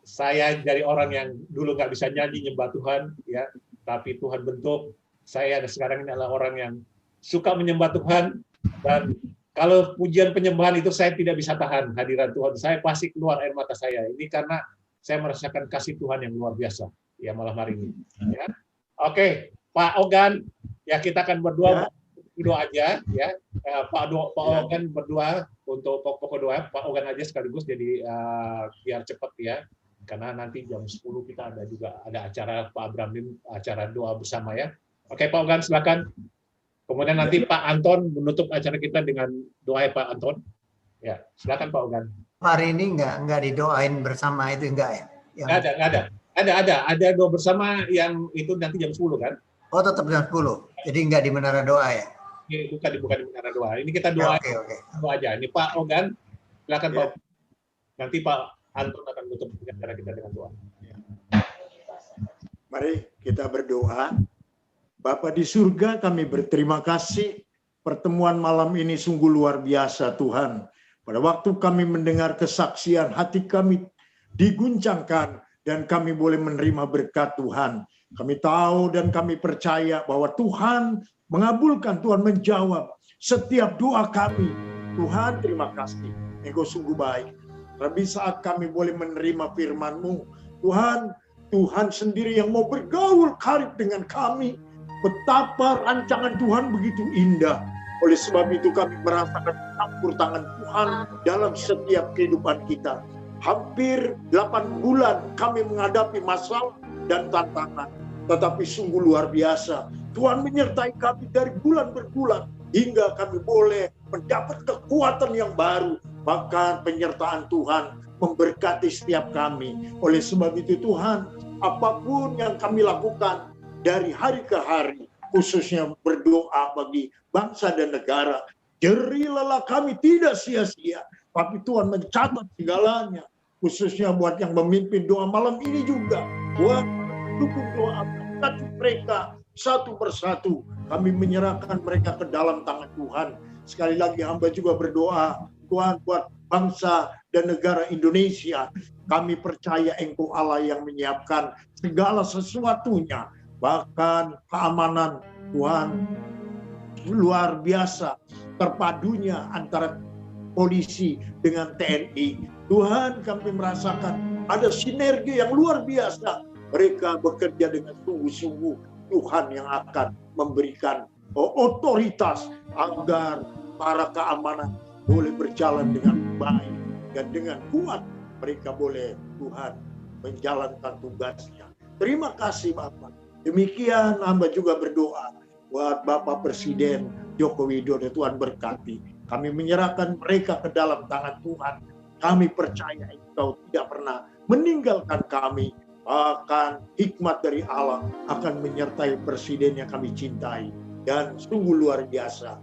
saya dari orang yang dulu nggak bisa nyanyi nyembah Tuhan, ya, tapi Tuhan bentuk saya sekarang ini adalah orang yang suka menyembah Tuhan. Dan kalau pujian penyembahan itu saya tidak bisa tahan hadirat Tuhan, saya pasti keluar air mata saya. Ini karena saya merasakan kasih Tuhan yang luar biasa ya malam hari ini. Ya. Oke, Pak Ogan, ya kita akan berdoa. Doa aja ya, Pak Ogan berdua untuk pokok doa Pak Ogan aja sekaligus jadi biar cepat ya, karena nanti jam 10 kita ada acara Pak Abraham, acara doa bersama ya. Oke Pak Ogan silakan. Kemudian nanti Pak Anton menutup acara kita dengan doa ya Pak Anton. Ya silakan Pak Ogan. Hari ini nggak didoain bersama itu enggak ya? Ada doa bersama yang itu nanti jam 10 kan? Oh tetap jam 10. Jadi nggak di menara doa ya? Bukan di menara doa. Ini kita doa, doa aja. Ini Pak Ogan, silakan Pak. Nanti Pak Anton akan menutup acara kita dengan doa. Mari kita berdoa. Bapa di surga, kami berterima kasih. Pertemuan malam ini sungguh luar biasa Tuhan. Pada waktu kami mendengar kesaksian, hati kami diguncangkan dan kami boleh menerima berkat Tuhan. Kami tahu dan kami percaya bahwa Tuhan mengabulkan, Tuhan menjawab setiap doa kami. Tuhan terima kasih, Engkau sungguh baik. Tapi saat kami boleh menerima firman-Mu, Tuhan sendiri yang mau bergaul karib dengan kami. Betapa rancangan Tuhan begitu indah. Oleh sebab itu kami merasakan campur tangan Tuhan dalam setiap kehidupan kita. Hampir 8 bulan kami menghadapi masalah dan tantangan. Tetapi sungguh luar biasa. Tuhan menyertai kami dari bulan berbulan hingga kami boleh mendapat kekuatan yang baru. Bahkan penyertaan Tuhan memberkati setiap kami. Oleh sebab itu Tuhan, apapun yang kami lakukan dari hari ke hari, khususnya berdoa bagi bangsa dan negara, jerih lelah kami tidak sia-sia. Tapi Tuhan mencatat segalanya. Khususnya buat yang memimpin doa malam ini juga. Buat dukung doa mereka satu persatu, kami menyerahkan mereka ke dalam tangan Tuhan. Sekali lagi hamba juga berdoa, Tuhan buat bangsa dan negara Indonesia. Kami percaya Engkau Allah yang menyiapkan segala sesuatunya. Bahkan keamanan Tuhan luar biasa. Terpadunya antara polisi dengan TNI. Tuhan kami merasakan ada sinergi yang luar biasa. Mereka bekerja dengan sungguh-sungguh. Tuhan yang akan memberikan otoritas agar para keamanan boleh berjalan dengan baik dan dengan kuat. Mereka boleh Tuhan menjalankan tugasnya. Terima kasih Bapak. Demikian hamba juga berdoa buat Bapak Presiden Joko Widodo. Tuhan berkati. Kami menyerahkan mereka ke dalam tangan Tuhan. Kami percaya Engkau tidak pernah meninggalkan kami. Bahkan hikmat dari Allah akan menyertai presiden yang kami cintai. Dan sungguh luar biasa.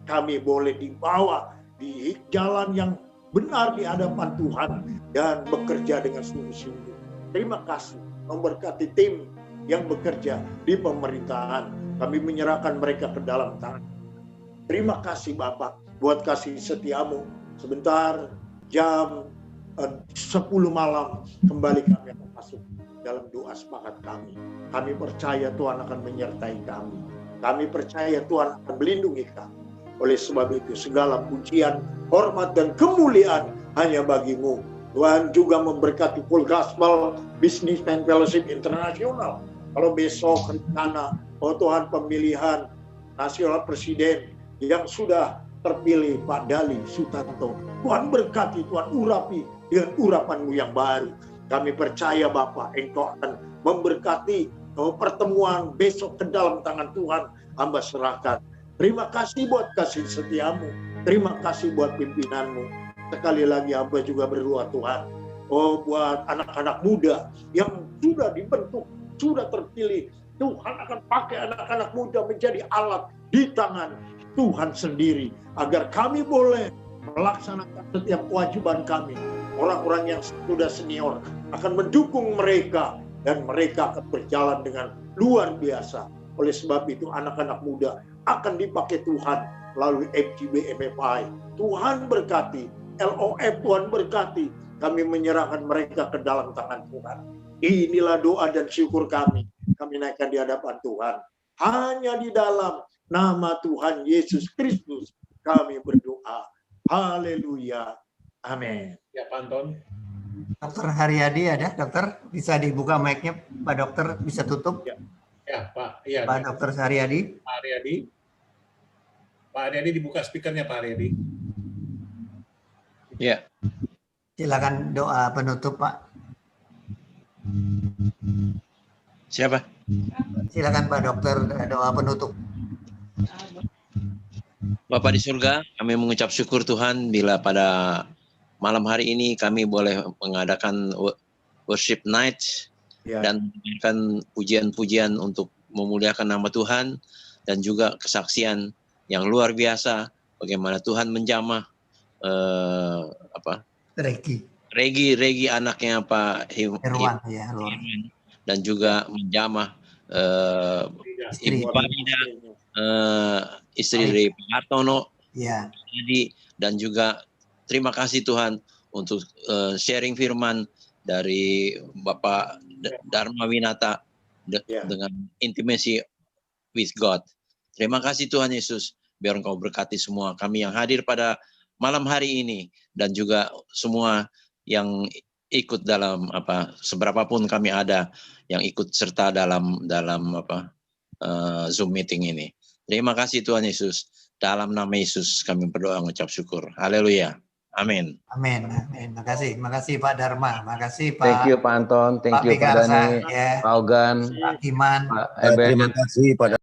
Kami boleh dibawa di jalan yang benar di hadapan Tuhan. Dan bekerja dengan sungguh-sungguh. Terima kasih. memberkati tim yang bekerja di pemerintahan. Kami menyerahkan mereka ke dalam tangan. Terima kasih Bapak buat kasih setiamu. Sebentar jam 10 malam kembali kami akan masuk dalam doa sepakat kami. Kami percaya Tuhan akan menyertai kami. Kami percaya Tuhan akan melindungi kami. Oleh sebab itu segala pujian, hormat dan kemuliaan hanya bagimu. Tuhan juga memberkati Full Gospel Businessman Fellowship Internasional. Kalau besok rencana, Tuhan pemilihan nasional presiden yang sudah terpilih Pak Dali Sutanto. Tuhan berkati, Tuhan urapi dengan urapan-Mu yang baru. Kami percaya Bapak, Engkau akan memberkati pertemuan besok ke dalam tangan Tuhan. Hamba serahkan. Terima kasih buat kasih setiamu. Terima kasih buat pimpinan-Mu. Sekali lagi hamba juga berdoa Tuhan. Buat anak-anak muda yang sudah dibentuk, sudah terpilih. Tuhan akan pakai anak-anak muda menjadi alat di tangan Tuhan sendiri. Agar kami boleh melaksanakan setiap kewajiban kami. Orang-orang yang sudah senior akan mendukung mereka. Dan mereka akan berjalan dengan luar biasa. Oleh sebab itu anak-anak muda akan dipakai Tuhan melalui FGB MFI. Tuhan berkati, LOF Tuhan berkati. Kami menyerahkan mereka ke dalam tangan Tuhan. Inilah doa dan syukur kami. Kami naikkan di hadapan Tuhan. Hanya di dalam nama Tuhan Yesus Kristus kami berdoa. Haleluya. Amin. Ya, Pak Anton. Dokter Haryadi ada, dokter? Bisa dibuka mic-nya, Pak Dokter, bisa tutup? Ya, Pak. Ya, Pak Dokter Haryadi. Pak Haryadi. Pak Haryadi dibuka speakernya, Pak Haryadi. Ya. Silakan doa penutup, Pak. Siapa? Silakan Pak Dokter, doa penutup. Bapa di surga, kami mengucap syukur Tuhan bila pada malam hari ini kami boleh mengadakan worship night dan memberikan pujian-pujian untuk memuliakan nama Tuhan dan juga kesaksian yang luar biasa bagaimana Tuhan menjamah Regi anaknya Pak Herwan ya, dan juga menjamah Ibu Farida, istri dari Pak Hartono, ya. Dan juga terima kasih Tuhan untuk sharing firman dari Bapak Dharma Winata dengan intimacy with God. Terima kasih Tuhan Yesus, biar Engkau berkati semua kami yang hadir pada malam hari ini dan juga semua yang ikut dalam seberapapun kami ada yang ikut serta dalam Zoom meeting ini. Terima kasih Tuhan Yesus. Dalam nama Yesus kami berdoa mengucap syukur. Haleluya. Amin. Amin. Amin. Makasih Pak Dharma. Makasih Pak. Thank you Pak Anton. Thank you Pak Dani. Pak Ogan. Pak Iman. Pak Eben. Terima kasih pada